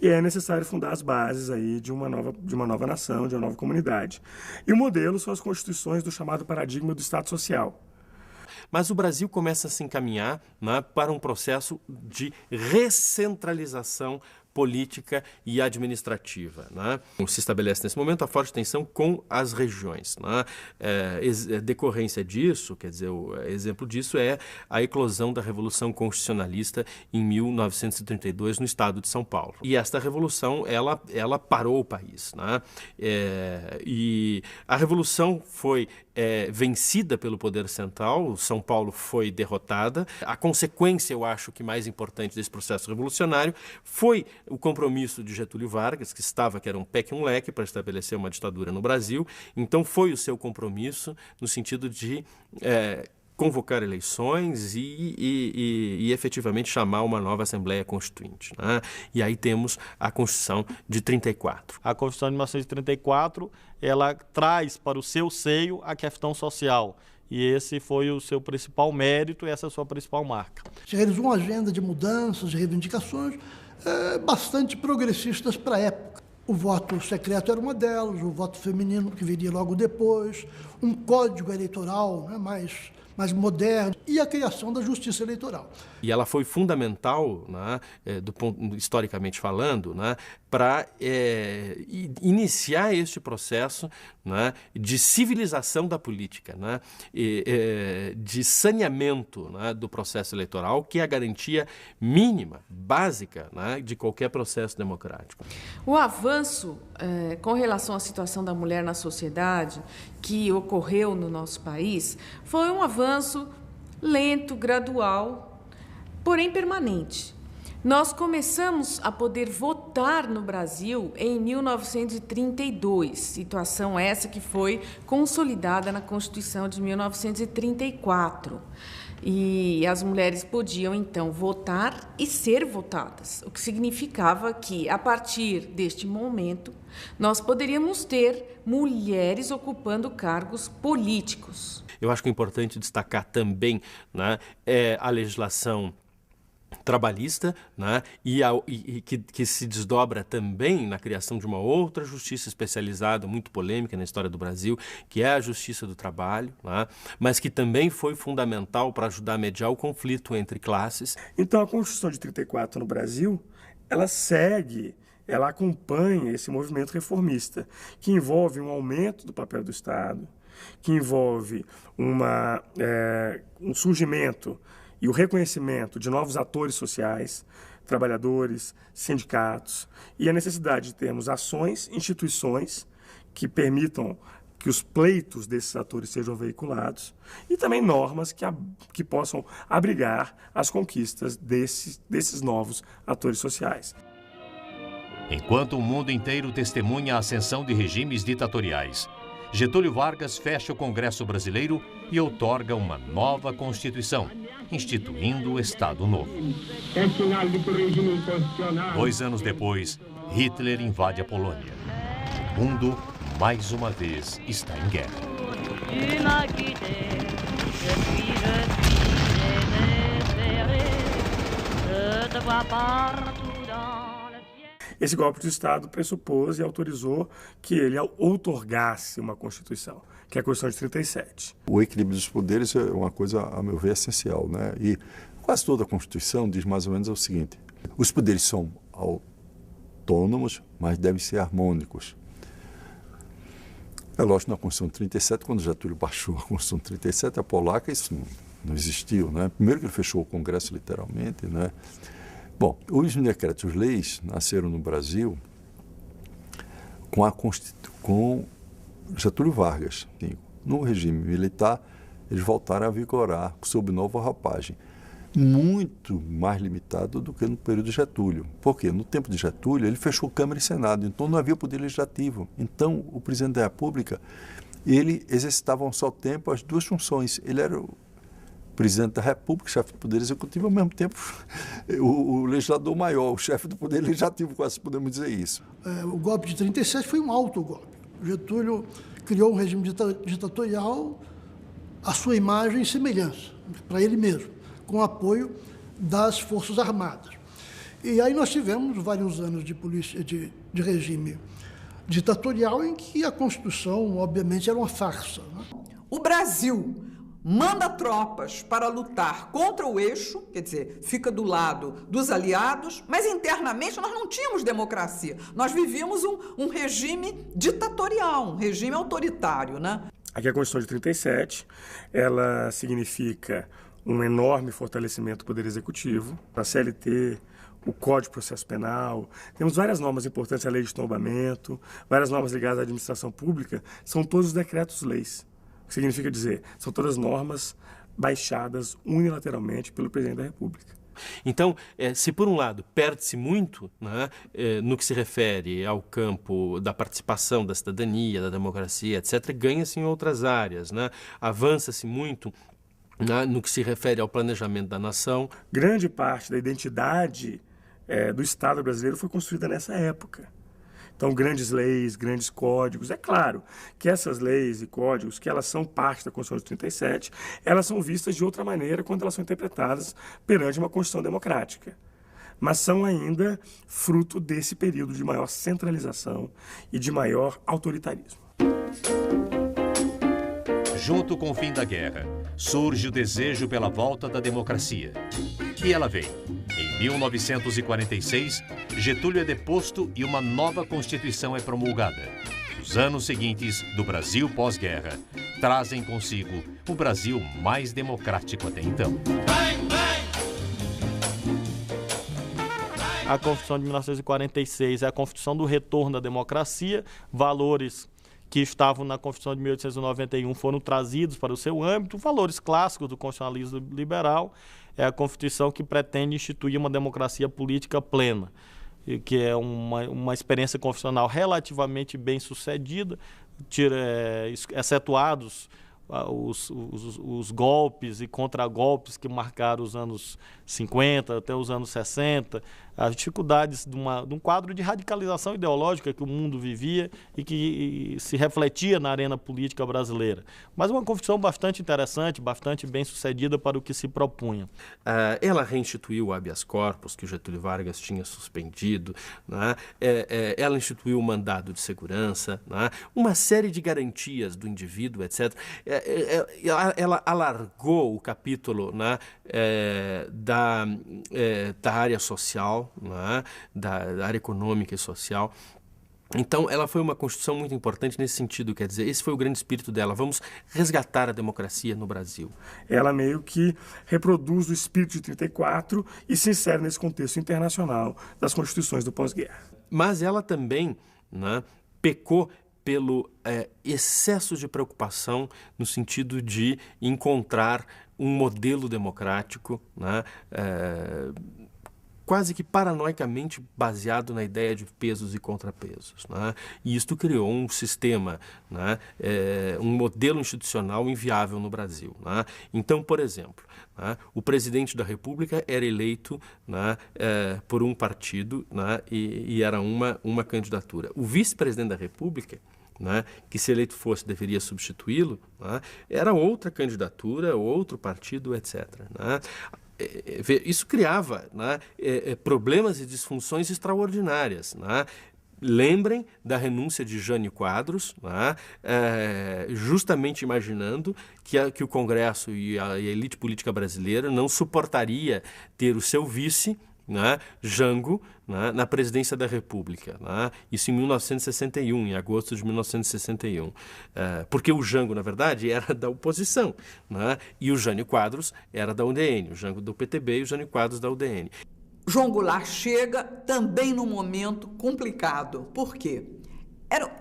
E é necessário fundar as bases aí de uma nova nação, de uma nova comunidade. E o modelo são as constituições do chamado paradigma do Estado Social. Mas o Brasil começa a se encaminhar para um processo de recentralização política e administrativa, né? Se estabelece nesse momento a forte tensão com as regiões, né? Decorrência disso, quer dizer, o exemplo disso é a eclosão da Revolução Constitucionalista em 1932 no estado de São Paulo. E esta revolução, ela parou o país, né? E a revolução foi vencida pelo poder central, São Paulo foi derrotada. A consequência, eu acho que mais importante desse processo revolucionário foi o compromisso de Getúlio Vargas, que era um pé que um leque para estabelecer uma ditadura no Brasil. Então foi o seu compromisso no sentido de convocar eleições e efetivamente chamar uma nova Assembleia Constituinte, né? E aí temos a Constituição de 34. A Constituição de 1934, ela traz para o seu seio a questão social. E esse foi o seu principal mérito e essa é a sua principal marca. Se realizou uma agenda de mudanças e reivindicações bastante progressistas para a época. O voto secreto era uma delas, o voto feminino que viria logo depois, um código eleitoral, né, mais moderno, e a criação da justiça eleitoral. E ela foi fundamental, né, historicamente falando, né, para iniciar este processo, né, de civilização da política, né, de saneamento, né, do processo eleitoral, que é a garantia mínima, básica, né, de qualquer processo democrático. O avanço com relação à situação da mulher na sociedade que ocorreu no nosso país foi um avanço lento, gradual, porém permanente. Nós começamos a poder votar no Brasil em 1932, situação essa que foi consolidada na Constituição de 1934. E as mulheres podiam, então, votar e ser votadas, o que significava que, a partir deste momento, nós poderíamos ter mulheres ocupando cargos políticos. Eu acho que é importante destacar também, né, a legislação trabalhista, né, que se desdobra também na criação de uma outra justiça especializada, muito polêmica na história do Brasil, que é a Justiça do Trabalho, né, mas que também foi fundamental para ajudar a mediar o conflito entre classes. Então, a Constituição de 34 no Brasil, ela acompanha esse movimento reformista, que envolve um aumento do papel do Estado, que envolve um surgimento e o reconhecimento de novos atores sociais, trabalhadores, sindicatos, e a necessidade de termos ações, instituições que permitam que os pleitos desses atores sejam veiculados e também normas que possam abrigar as conquistas desses novos atores sociais. Enquanto o mundo inteiro testemunha a ascensão de regimes ditatoriais, Getúlio Vargas fecha o Congresso Brasileiro e outorga uma nova Constituição, instituindo o Estado Novo. 2 anos depois, Hitler invade a Polônia. O mundo, mais uma vez, está em guerra. Esse golpe de Estado pressupôs e autorizou que ele outorgasse uma Constituição, que é a Constituição de 37. O equilíbrio dos poderes é uma coisa, a meu ver, essencial, né? E quase toda a Constituição diz mais ou menos o seguinte: os poderes são autônomos, mas devem ser harmônicos. É lógico, na Constituição de 37, quando Getúlio baixou a Constituição de 37, a polaca, isso não existiu, né? Primeiro que ele fechou o Congresso literalmente, né? Bom, os decretos-leis nasceram no Brasil com Getúlio Vargas. No regime militar, eles voltaram a vigorar sob nova roupagem, muito mais limitado do que no período de Getúlio. Por quê? No tempo de Getúlio, ele fechou Câmara e Senado, então não havia poder legislativo. Então, o presidente da República, ele exercitava ao só tempo as duas funções. Ele era o presidente da República, chefe do Poder Executivo, ao mesmo tempo o legislador maior, o chefe do Poder Legislativo, quase podemos dizer isso. O golpe de 37 foi um autogolpe. Getúlio criou um regime ditatorial à sua imagem e semelhança, para ele mesmo, com o apoio das Forças Armadas. E aí nós tivemos vários anos de regime ditatorial em que a Constituição, obviamente, era uma farsa, né? O Brasil manda tropas para lutar contra o eixo, quer dizer, fica do lado dos aliados, mas internamente nós não tínhamos democracia. Nós vivíamos um regime ditatorial, um regime autoritário, né? Aqui a Constituição de 37, ela significa um enorme fortalecimento do Poder Executivo, a CLT, o Código de Processo Penal, temos várias normas importantes, a Lei de Tombamento, várias normas ligadas à administração pública, são todos decretos-leis. O que significa dizer, são todas normas baixadas unilateralmente pelo Presidente da República. Então, se por um lado perde-se muito, né, no que se refere ao campo da participação da cidadania, da democracia, etc., ganha-se em outras áreas, né? Avança-se muito no que se refere ao planejamento da nação. Grande parte da identidade do Estado brasileiro foi construída nessa época. Então, grandes leis, grandes códigos. É claro que essas leis e códigos, que elas são parte da Constituição de 37, elas são vistas de outra maneira quando elas são interpretadas perante uma Constituição democrática. Mas são ainda fruto desse período de maior centralização e de maior autoritarismo. Junto com o fim da guerra, surge o desejo pela volta da democracia. E ela vem. Em 1946, Getúlio é deposto e uma nova Constituição é promulgada. Os anos seguintes do Brasil pós-guerra trazem consigo o Brasil mais democrático até então. A Constituição de 1946 é a Constituição do retorno à democracia, valores que estavam na Constituição de 1891 foram trazidos para o seu âmbito, valores clássicos do constitucionalismo liberal. É a Constituição que pretende instituir uma democracia política plena, que é uma experiência constitucional relativamente bem sucedida, excetuados os golpes e contragolpes que marcaram os anos 50 até os anos 60, as dificuldades de um quadro de radicalização ideológica que o mundo vivia e que se refletia na arena política brasileira. Mas uma Constituição bastante interessante, bastante bem sucedida para o que se propunha. Ela reinstituiu o habeas corpus, que o Getúlio Vargas tinha suspendido, né? Ela instituiu o mandado de segurança, né? Uma série de garantias do indivíduo, etc. Ela alargou o capítulo, né, da área social, né, da área econômica e social. Então, ela foi uma Constituição muito importante nesse sentido, quer dizer, esse foi o grande espírito dela. Vamos resgatar a democracia no Brasil. Ela meio que reproduz o espírito de 34 e se insere nesse contexto internacional das constituições do pós-guerra. Mas ela também, né, pecou pelo excesso de preocupação no sentido de encontrar um modelo democrático, né, quase que paranoicamente baseado na ideia de pesos e contrapesos, né? E isto criou um sistema, né, um modelo institucional inviável no Brasil, né? Então, por exemplo, né, o presidente da República era eleito, né, por um partido, né, e era uma candidatura. O vice-presidente da República, né, que se eleito fosse deveria substituí-lo, né, era outra candidatura, outro partido, etc. Né? Isso criava, né, problemas e disfunções extraordinárias. Né? Lembrem da renúncia de Jânio Quadros, né, justamente imaginando que o Congresso e a elite política brasileira não suportaria ter o seu vice, né, Jango, né, na presidência da República, né, isso em 1961, em agosto de 1961, porque o Jango, na verdade, era da oposição, né, e o Jânio Quadros era da UDN, o Jango do PTB e o Jânio Quadros da UDN. João Goulart chega também num momento complicado. Por quê?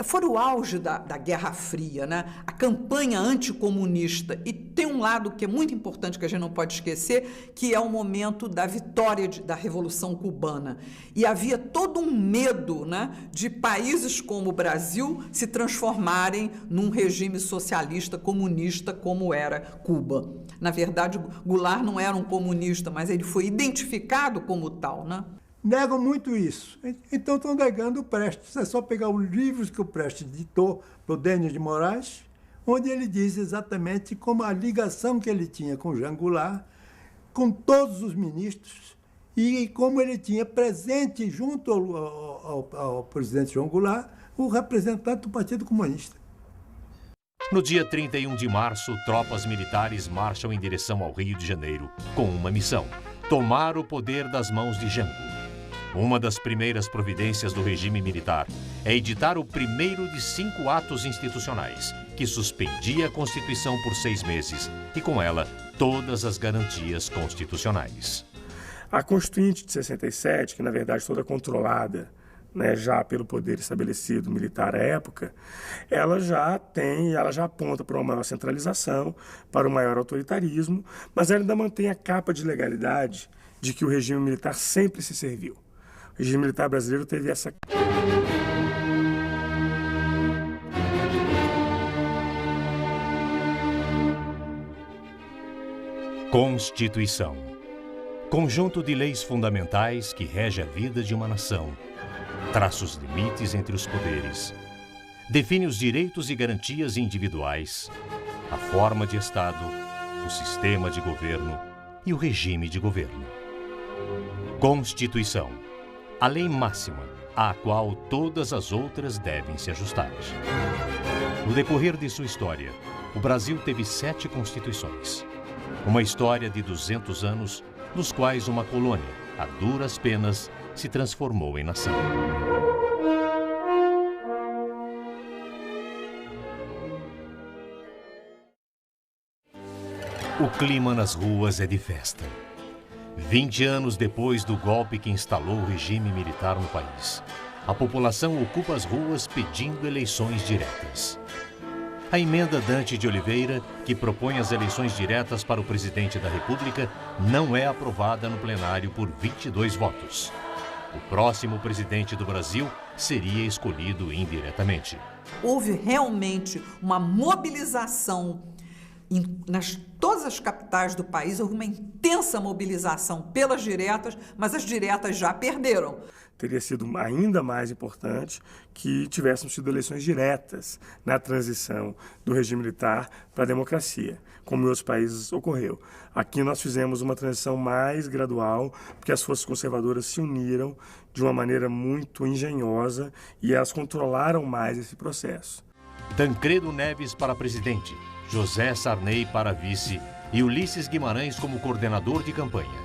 Foi o auge da Guerra Fria, né? A campanha anticomunista. E tem um lado que é muito importante que a gente não pode esquecer, que é o momento da vitória da Revolução Cubana. E havia todo um medo, né, de países como o Brasil se transformarem num regime socialista, comunista, como era Cuba. Na verdade, Goulart não era um comunista, mas ele foi identificado como tal, né? Negam muito isso. Então estão negando o Prestes. É só pegar os livros que o Prestes ditou para o Denis de Moraes, onde ele diz exatamente como a ligação que ele tinha com Jean Goulart, com todos os ministros, e como ele tinha presente junto ao presidente João Goulart o representante do Partido Comunista. No dia 31 de março, tropas militares marcham em direção ao Rio de Janeiro com uma missão: tomar o poder das mãos de Jango. Uma das primeiras providências do regime militar é editar o primeiro de 5 atos institucionais, que suspendia a Constituição por 6 meses e, com ela, todas as garantias constitucionais. A Constituinte de 67, que na verdade toda controlada, já pelo poder estabelecido militar à época, ela já aponta para uma maior centralização, para um maior autoritarismo, mas ela ainda mantém a capa de legalidade de que o regime militar sempre se serviu. O regime militar brasileiro teve essa... Constituição. Conjunto de leis fundamentais que rege a vida de uma nação. Traça os limites entre os poderes. Define os direitos e garantias individuais, a forma de Estado, o sistema de governo e o regime de governo. Constituição. A lei máxima, à qual todas as outras devem se ajustar. No decorrer de sua história, o Brasil teve 7 constituições. Uma história de 200 anos, nos quais uma colônia, a duras penas, se transformou em nação. O clima nas ruas é de festa. 20 anos depois do golpe que instalou o regime militar no país, a população ocupa as ruas pedindo eleições diretas. A emenda Dante de Oliveira, que propõe as eleições diretas para o presidente da República, não é aprovada no plenário por 22 votos. O próximo presidente do Brasil seria escolhido indiretamente. Houve realmente uma mobilização nas todas as capitais do país, houve uma intensa mobilização pelas diretas, mas as diretas já perderam. Teria sido ainda mais importante que tivéssemos tido eleições diretas na transição do regime militar para a democracia, como em outros países ocorreu. Aqui nós fizemos uma transição mais gradual, porque as forças conservadoras se uniram de uma maneira muito engenhosa e elas controlaram mais esse processo. Tancredo Neves para presidente, José Sarney para vice e Ulisses Guimarães como coordenador de campanha.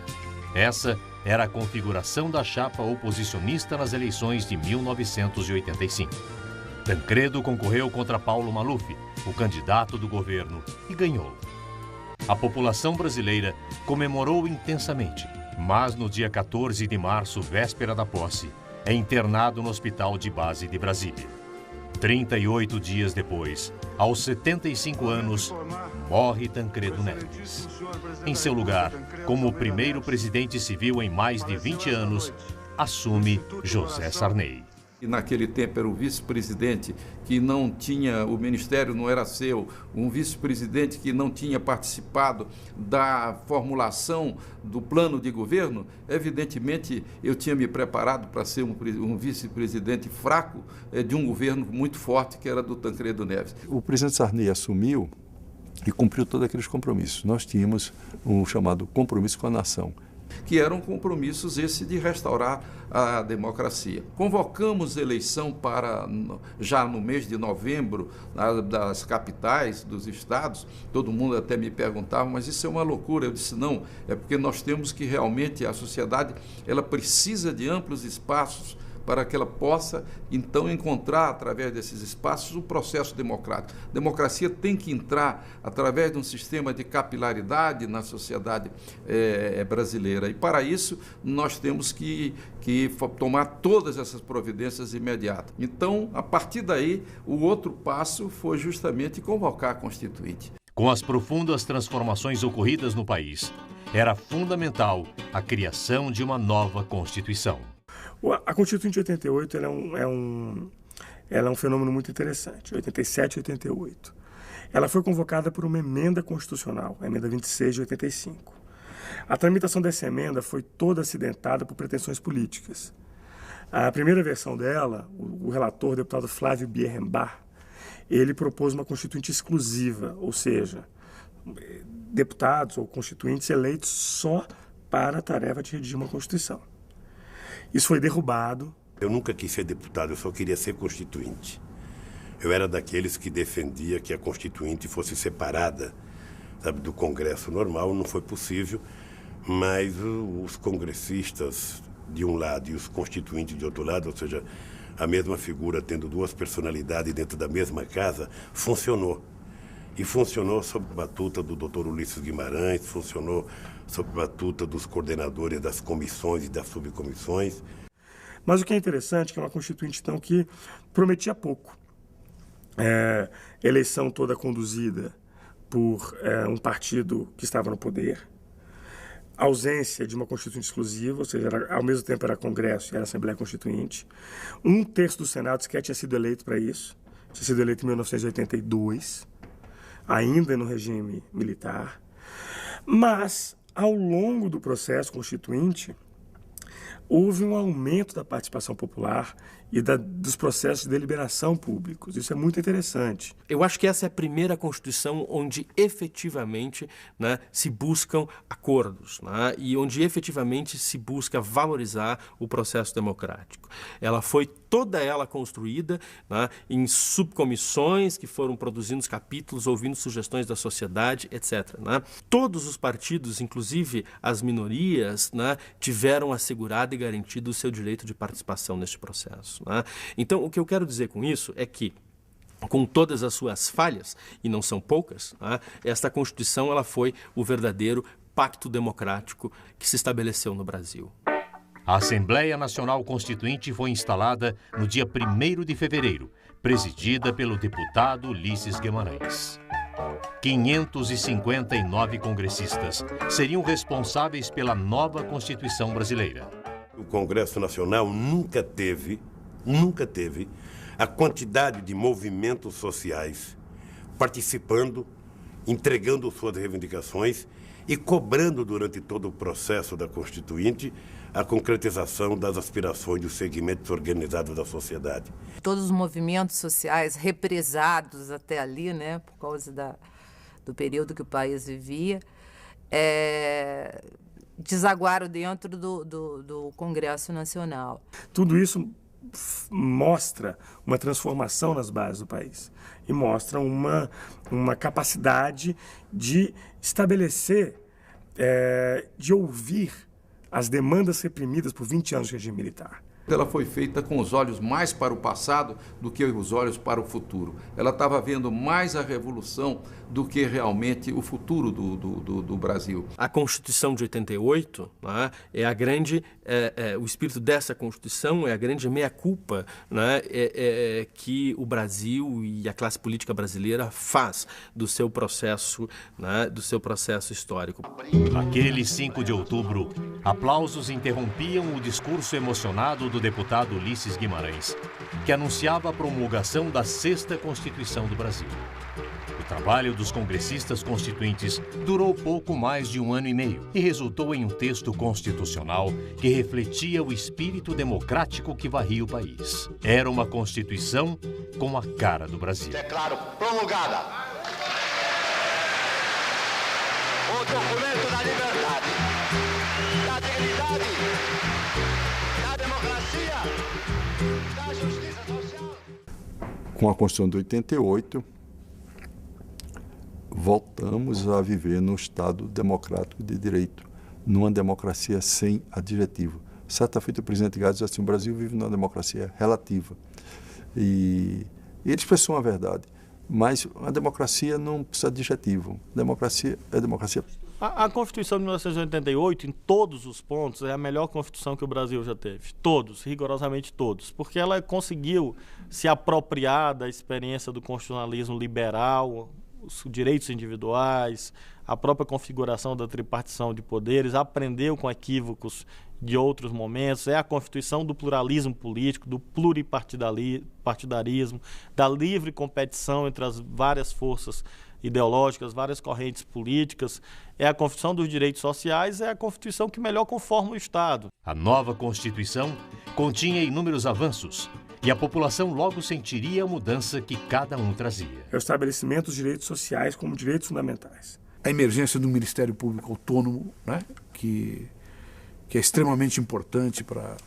Essa era a configuração da chapa oposicionista nas eleições de 1985. Tancredo concorreu contra Paulo Maluf, o candidato do governo, e ganhou. A população brasileira comemorou intensamente, mas no dia 14 de março, véspera da posse, é internado no Hospital de Base de Brasília. 38 dias depois, aos 75 anos, morre Tancredo Neves. Em seu lugar, como o primeiro presidente civil em mais de 20 anos, assume José Sarney. E naquele tempo era o vice-presidente que não tinha, o ministério não era seu, um vice-presidente que não tinha participado da formulação do plano de governo, evidentemente eu tinha me preparado para ser um vice-presidente fraco de um governo muito forte, que era do Tancredo Neves. O presidente Sarney assumiu e cumpriu todos aqueles compromissos. Nós tínhamos um chamado compromisso com a nação, que eram compromissos esse de restaurar a democracia. Convocamos eleição para, já no mês de novembro, das capitais, dos estados. Todo mundo até me perguntava, mas isso é uma loucura. Eu disse, não, é porque nós temos que realmente, a sociedade, ela precisa de amplos espaços para que ela possa, então, encontrar, através desses espaços, o processo democrático. A democracia tem que entrar através de um sistema de capilaridade na sociedade brasileira. E, para isso, nós temos que tomar todas essas providências imediatas. Então, a partir daí, o outro passo foi justamente convocar a Constituinte. Com as profundas transformações ocorridas no país, era fundamental a criação de uma nova Constituição. A Constituinte de 88 ela é um fenômeno muito interessante, 87 e 88. Ela foi convocada por uma emenda constitucional, a emenda 26 de 85. A tramitação dessa emenda foi toda acidentada por pretensões políticas. A primeira versão dela, o relator, o deputado Flávio Bierrenbach, ele propôs uma Constituinte exclusiva, ou seja, deputados ou constituintes eleitos só para a tarefa de redigir uma Constituição. Isso foi derrubado. Eu nunca quis ser deputado, eu só queria ser constituinte. Eu era daqueles que defendia que a Constituinte fosse separada, sabe, do Congresso normal. Não foi possível, mas os congressistas de um lado e os constituintes de outro lado, ou seja, a mesma figura tendo duas personalidades dentro da mesma casa, funcionou. E funcionou sob a batuta do Dr. Ulisses Guimarães, funcionou sob a batuta dos coordenadores das comissões e das subcomissões. Mas o que é interessante é que é uma Constituinte, então, que prometia pouco. Eleição toda conduzida por um partido que estava no poder, ausência de uma Constituinte exclusiva, ou seja, ao mesmo tempo era Congresso e era Assembleia Constituinte. 1/3 do Senado sequer tinha sido eleito para isso, tinha sido eleito em 1982, ainda no regime militar. Mas, ao longo do processo constituinte, houve um aumento da participação popular e dos processos de deliberação públicos. Isso é muito interessante. Eu acho que essa é a primeira Constituição onde efetivamente, né, se buscam acordos, né, e onde efetivamente se busca valorizar o processo democrático. Ela foi toda ela construída, né, em subcomissões que foram produzindo os capítulos, ouvindo sugestões da sociedade, etc. Né? Todos os partidos, inclusive as minorias, né, tiveram assegurado e garantido o seu direito de participação neste processo. Né? Então, o que eu quero dizer com isso é que, com todas as suas falhas, e não são poucas, né, esta Constituição ela foi o verdadeiro pacto democrático que se estabeleceu no Brasil. A Assembleia Nacional Constituinte foi instalada no dia 1º de fevereiro, presidida pelo deputado Ulisses Guimarães. 559 congressistas seriam responsáveis pela nova Constituição brasileira. O Congresso Nacional nunca teve a quantidade de movimentos sociais participando, entregando suas reivindicações e cobrando durante todo o processo da Constituinte a concretização das aspirações dos segmentos organizados da sociedade. Todos os movimentos sociais represados até ali, né, por causa do período que o país vivia, desaguaram dentro do Congresso Nacional. Tudo isso mostra uma transformação nas bases do país e mostra uma capacidade de estabelecer, de ouvir as demandas reprimidas por 20 anos de regime militar. Ela foi feita com os olhos mais para o passado do que os olhos para o futuro. Ela estava vendo mais a revolução do que realmente o futuro do Brasil. A Constituição de 88, né, é a grande, o espírito dessa Constituição é a grande meia-culpa, né, que o Brasil e a classe política brasileira faz do seu processo, né, do seu processo histórico. Naquele 5 de outubro, aplausos interrompiam o discurso emocionado do deputado Ulisses Guimarães, que anunciava a promulgação da 6ª Constituição do Brasil. O trabalho dos congressistas constituintes durou pouco mais de 1 ano e meio e resultou em um texto constitucional que refletia o espírito democrático que varria o país. Era uma Constituição com a cara do Brasil. Declaro promulgada o documento da liberdade, da dignidade, da democracia, da justiça social. Com a Constituição de 88, voltamos a viver num Estado democrático de direito, numa democracia sem adjetivo. Certa feita, o presidente Gás disse assim: o Brasil vive numa democracia relativa. E ele expressou uma verdade, mas a democracia não precisa de adjetivo. Democracia é democracia. A Constituição de 1988, em todos os pontos, é a melhor Constituição que o Brasil já teve. Todos, rigorosamente todos. Porque ela conseguiu se apropriar da experiência do constitucionalismo liberal, os direitos individuais, a própria configuração da tripartição de poderes, aprendeu com equívocos de outros momentos, é a Constituição do pluralismo político, do pluripartidarismo, da livre competição entre as várias forças ideológicas, várias correntes políticas, é a Constituição dos direitos sociais, é a Constituição que melhor conforma o Estado. A nova Constituição continha inúmeros avanços e a população logo sentiria a mudança que cada um trazia. É o estabelecimento dos direitos sociais como direitos fundamentais. A emergência do Ministério Público Autônomo, né, que é extremamente importante para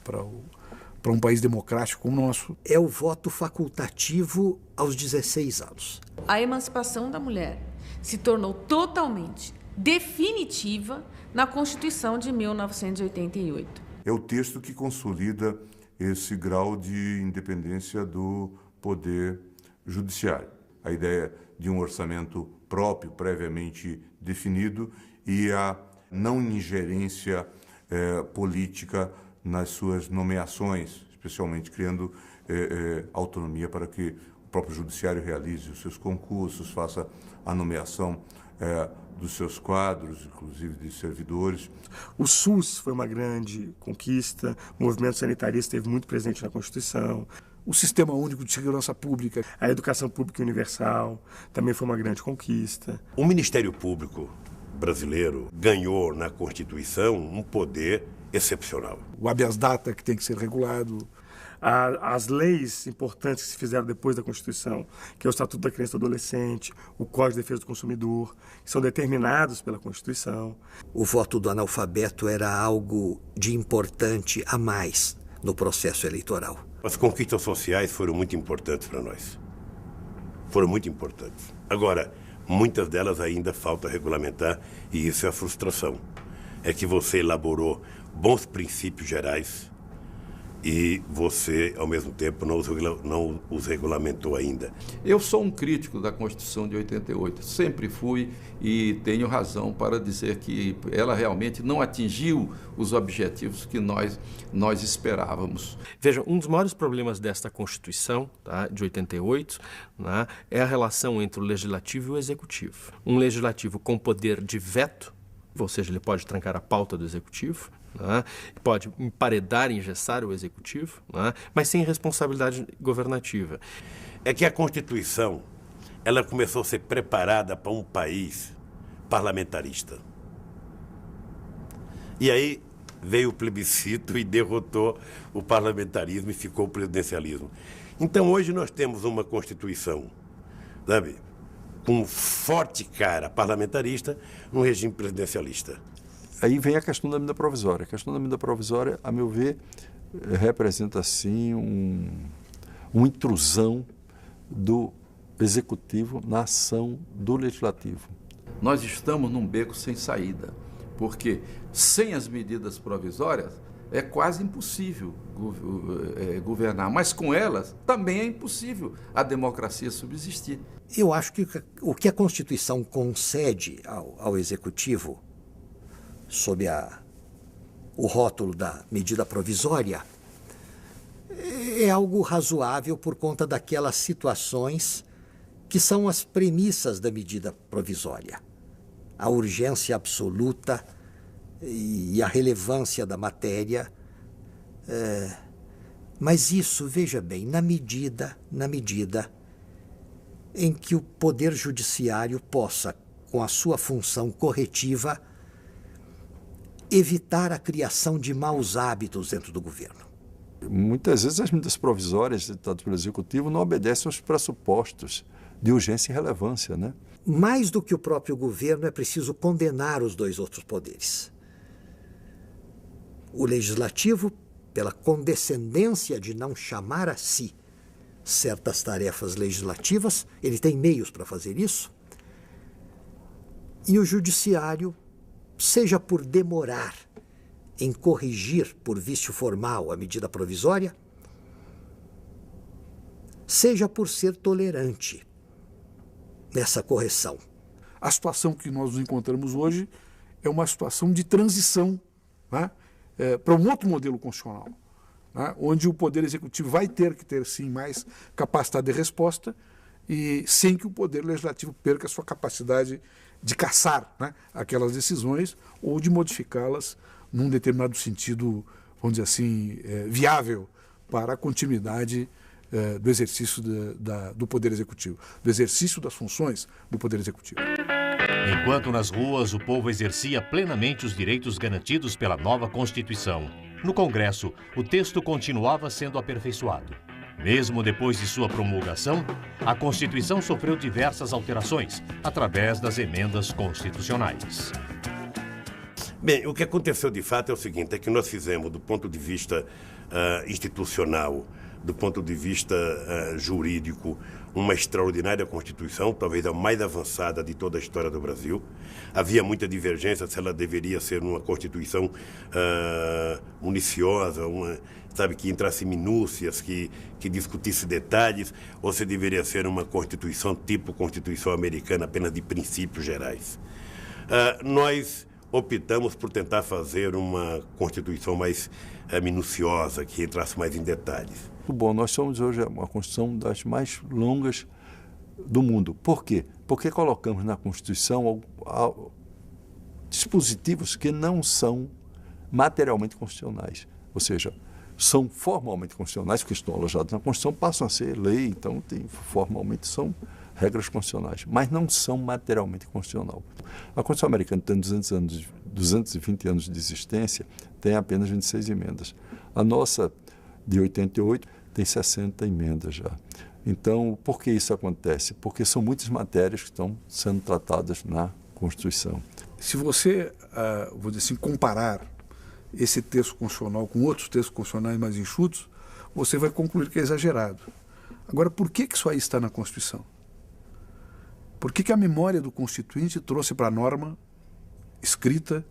para um país democrático como o nosso. É o voto facultativo aos 16 anos. A emancipação da mulher se tornou totalmente definitiva na Constituição de 1988. É o texto que consolida esse grau de independência do poder judiciário. A ideia de um orçamento próprio, previamente definido, e a não ingerência política nas suas nomeações, especialmente criando autonomia para que o próprio judiciário realize os seus concursos, faça a nomeação dos seus quadros, inclusive de servidores. O SUS foi uma grande conquista, o movimento sanitarista esteve muito presente na Constituição. O Sistema Único de Segurança Pública. A educação pública universal também foi uma grande conquista. O Ministério Público brasileiro ganhou na Constituição um poder excepcional. O habeas data que tem que ser regulado. As leis importantes que se fizeram depois da Constituição, que é o Estatuto da Criança e do Adolescente, o Código de Defesa do Consumidor, que são determinados pela Constituição. O voto do analfabeto era algo de importante a mais no processo eleitoral. As conquistas sociais foram muito importantes para nós. Foram muito importantes. Agora, muitas delas ainda falta regulamentar, e isso é a frustração. É que você elaborou bons princípios gerais e você, ao mesmo tempo, não os regulamentou ainda. Eu sou um crítico da Constituição de 88, sempre fui, e tenho razão para dizer que ela realmente não atingiu os objetivos que nós esperávamos. Veja, um dos maiores problemas desta Constituição, tá, de 88, né, é a relação entre o Legislativo e o Executivo. Um Legislativo com poder de veto, ou seja, ele pode trancar a pauta do Executivo, né? Pode emparedar e engessar o Executivo, né? Mas sem responsabilidade governativa. É que a Constituição ela começou a ser preparada para um país parlamentarista. E aí veio o plebiscito e derrotou o parlamentarismo e ficou o presidencialismo. Então hoje nós temos uma Constituição, sabe, com forte cara parlamentarista, num regime presidencialista. Aí vem a questão da medida provisória. A questão da medida provisória, a meu ver, representa, assim, uma intrusão do Executivo na ação do Legislativo. Nós estamos num beco sem saída, porque sem as medidas provisórias é quase impossível governar, mas com elas também é impossível a democracia subsistir. Eu acho que o que a Constituição concede ao Executivo, sob o rótulo da medida provisória, é algo razoável por conta daquelas situações que são as premissas da medida provisória. A urgência absoluta e a relevância da matéria. Mas isso, veja bem, na medida em que o Poder Judiciário possa, com a sua função corretiva, evitar a criação de maus hábitos dentro do governo. Muitas vezes as medidas provisórias editadas pelo Executivo não obedecem aos pressupostos de urgência e relevância, né? Mais do que o próprio governo, é preciso condenar os dois outros poderes. O Legislativo, pela condescendência de não chamar a si certas tarefas legislativas, ele tem meios para fazer isso, e o Judiciário, seja por demorar em corrigir por vício formal a medida provisória, seja por ser tolerante nessa correção. A situação que nós nos encontramos hoje é uma situação de transição, né, para um outro modelo constitucional, né, onde o Poder Executivo vai ter que ter, sim, mais capacidade de resposta, e sem que o Poder Legislativo perca a sua capacidade de caçar, né, aquelas decisões ou de modificá-las num determinado sentido, vamos dizer assim, viável para a continuidade do exercício do Poder Executivo, do exercício das funções do Poder Executivo. Enquanto nas ruas o povo exercia plenamente os direitos garantidos pela nova Constituição, no Congresso o texto continuava sendo aperfeiçoado. Mesmo depois de sua promulgação, a Constituição sofreu diversas alterações através das emendas constitucionais. Bem, o que aconteceu de fato é o seguinte, é que nós fizemos, do ponto de vista institucional, do ponto de vista jurídico, uma extraordinária Constituição, talvez a mais avançada de toda a história do Brasil. Havia muita divergência se ela deveria ser uma Constituição municiosa, que entrasse em minúcias, que discutisse detalhes, ou se deveria ser uma Constituição tipo Constituição americana, apenas de princípios gerais. Nós optamos por tentar fazer uma Constituição mais minuciosa, que entrasse mais em detalhes. Bom, nós somos hoje uma Constituição das mais longas do mundo. Por quê? Porque colocamos na Constituição dispositivos que não são materialmente constitucionais, ou seja, são formalmente constitucionais, porque estão alojados na Constituição, passam a ser lei, então formalmente são regras constitucionais, mas não são materialmente constitucional. A Constituição americana tem 220 anos de existência, tem apenas 26 emendas. A nossa, de 88, tem 60 emendas já. Então, por que isso acontece? Porque são muitas matérias que estão sendo tratadas na Constituição. Se você, vou dizer assim, comparar esse texto constitucional com outros textos constitucionais mais enxutos, você vai concluir que é exagerado. Agora, por que isso aí está na Constituição? Por que a memória do Constituinte trouxe para a norma escrita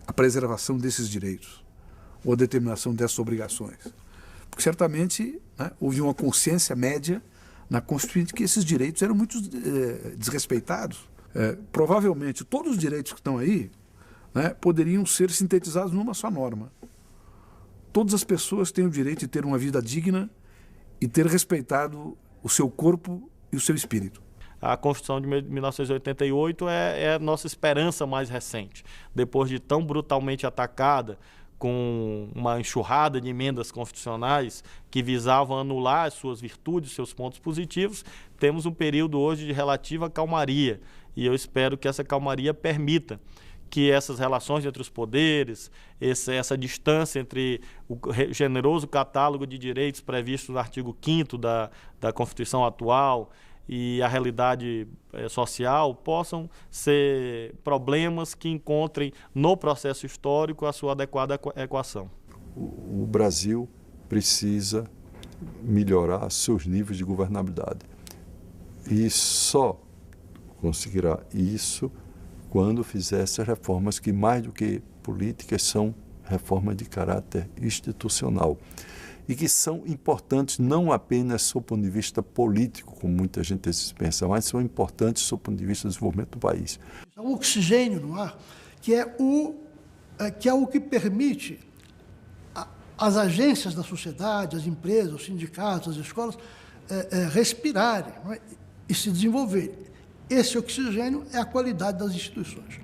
a preservação desses direitos ou a determinação dessas obrigações? Porque certamente houve uma consciência média na Constituinte que esses direitos eram muito desrespeitados. Provavelmente todos os direitos que estão aí poderiam ser sintetizados numa só norma. Todas as pessoas têm o direito de ter uma vida digna e ter respeitado o seu corpo e o seu espírito. A Constituição de 1988 é a nossa esperança mais recente. Depois de tão brutalmente atacada, com uma enxurrada de emendas constitucionais que visavam anular as suas virtudes, seus pontos positivos, temos um período hoje de relativa calmaria. E eu espero que essa calmaria permita que essas relações entre os poderes, essa distância entre o generoso catálogo de direitos previstos no artigo 5º da Constituição atual e a realidade social possam ser problemas que encontrem no processo histórico a sua adequada equação. O Brasil precisa melhorar seus níveis de governabilidade e só conseguirá isso quando fizer essas reformas que, mais do que políticas, são reformas de caráter institucional e que são importantes não apenas do ponto de vista político, como muita gente pensa, mas são importantes do ponto de vista do desenvolvimento do país. O oxigênio no ar, que é o que permite as agências da sociedade, as empresas, os sindicatos, as escolas, respirarem e se desenvolverem. Esse oxigênio é a qualidade das instituições.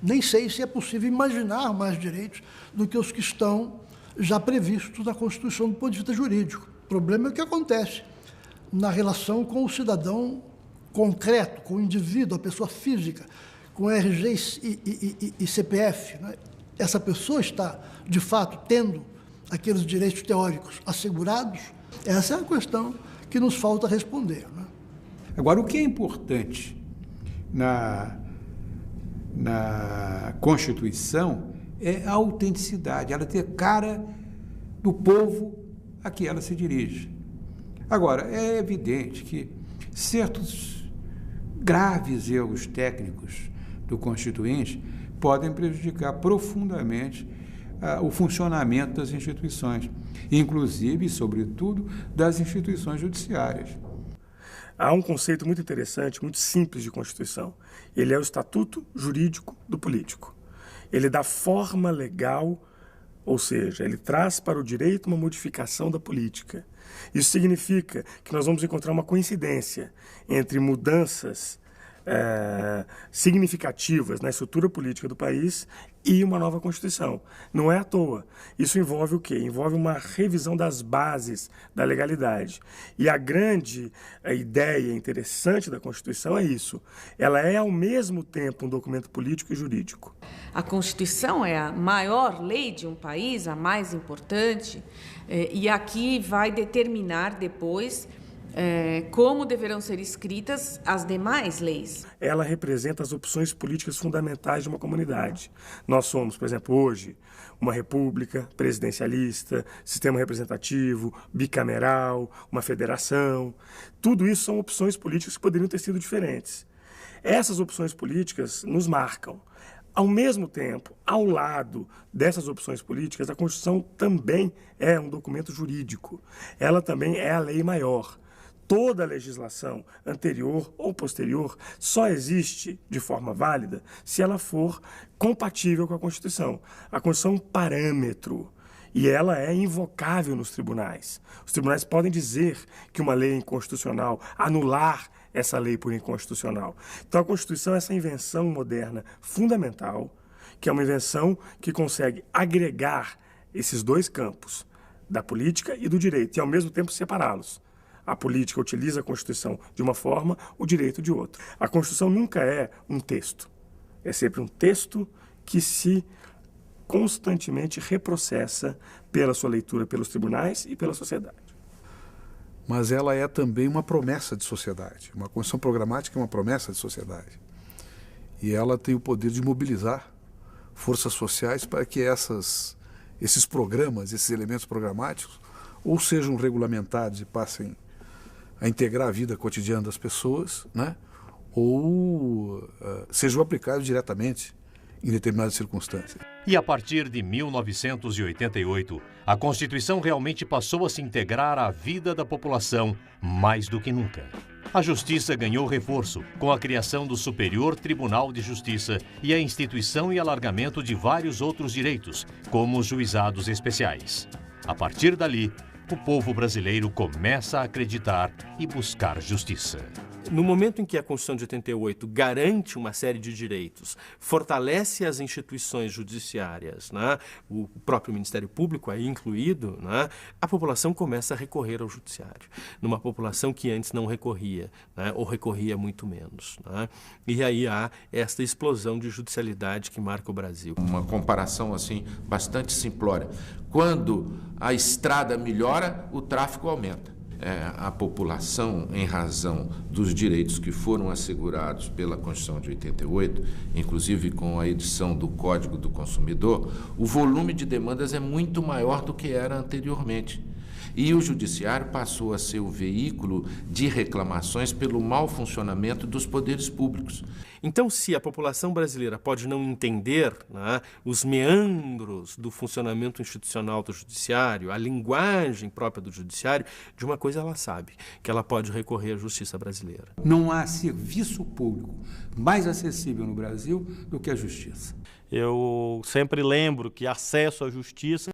Nem sei se é possível imaginar mais direitos do que os que estão já previstos na Constituição do ponto de vista jurídico. O problema é o que acontece na relação com o cidadão concreto, com o indivíduo, a pessoa física, com RG e CPF. Essa pessoa está, de fato, tendo aqueles direitos teóricos assegurados? Essa é a questão que nos falta responder. Agora, o que é importante na Constituição é a autenticidade, ela ter cara do povo a que ela se dirige. Agora, é evidente que certos graves erros técnicos do Constituinte podem prejudicar profundamente o funcionamento das instituições, inclusive, sobretudo, das instituições judiciárias. Há um conceito muito interessante, muito simples de Constituição. Ele é o estatuto jurídico do político. Ele dá forma legal, ou seja, ele traz para o direito uma modificação da política. Isso significa que nós vamos encontrar uma coincidência entre mudanças significativas na estrutura política do país e uma nova Constituição. Não é à toa. Isso envolve o quê? Envolve uma revisão das bases da legalidade. E a grande ideia interessante da Constituição é isso. Ela é, ao mesmo tempo, um documento político e jurídico. A Constituição é a maior lei de um país, a mais importante, e aqui vai determinar depois como deverão ser escritas as demais leis. Ela representa as opções políticas fundamentais de uma comunidade. Nós somos, por exemplo, hoje, uma república presidencialista, sistema representativo, bicameral, uma federação. Tudo isso são opções políticas que poderiam ter sido diferentes. Essas opções políticas nos marcam. Ao mesmo tempo, ao lado dessas opções políticas, a Constituição também é um documento jurídico. Ela também é a lei maior. Toda a legislação anterior ou posterior só existe de forma válida se ela for compatível com a Constituição. A Constituição é um parâmetro e ela é invocável nos tribunais. Os tribunais podem dizer que uma lei é inconstitucional, anular essa lei por inconstitucional. Então a Constituição é essa invenção moderna fundamental, que é uma invenção que consegue agregar esses dois campos, da política e do direito, e ao mesmo tempo separá-los. A política utiliza a Constituição de uma forma, o direito de outra. A Constituição nunca é um texto. É sempre um texto que se constantemente reprocessa pela sua leitura pelos tribunais e pela sociedade. Mas ela é também uma promessa de sociedade. Uma Constituição programática é uma promessa de sociedade. E ela tem o poder de mobilizar forças sociais para que esses programas, esses elementos programáticos, ou sejam regulamentados e passem a integrar a vida cotidiana das pessoas, né? Ou sejam aplicados diretamente em determinadas circunstâncias. E a partir de 1988, a Constituição realmente passou a se integrar à vida da população mais do que nunca. A Justiça ganhou reforço com a criação do Superior Tribunal de Justiça e a instituição e alargamento de vários outros direitos, como os juizados especiais. A partir dali, o povo brasileiro começa a acreditar e buscar justiça. No momento em que a Constituição de 88 garante uma série de direitos, fortalece as instituições judiciárias, né? O próprio Ministério Público é incluído, né? A população começa a recorrer ao judiciário, numa população que antes não recorria, né? Ou recorria muito menos, né? E aí há esta explosão de judicialidade que marca o Brasil. Uma comparação assim bastante simplória. Quando a estrada melhora, o tráfego aumenta. A população, em razão dos direitos que foram assegurados pela Constituição de 88, inclusive com a edição do Código do Consumidor, o volume de demandas é muito maior do que era anteriormente. E o Judiciário passou a ser o veículo de reclamações pelo mau funcionamento dos poderes públicos. Então, se a população brasileira pode não entender, né, os meandros do funcionamento institucional do Judiciário, a linguagem própria do Judiciário, de uma coisa ela sabe, que ela pode recorrer à justiça brasileira. Não há serviço público mais acessível no Brasil do que a justiça. Eu sempre lembro que acesso à justiça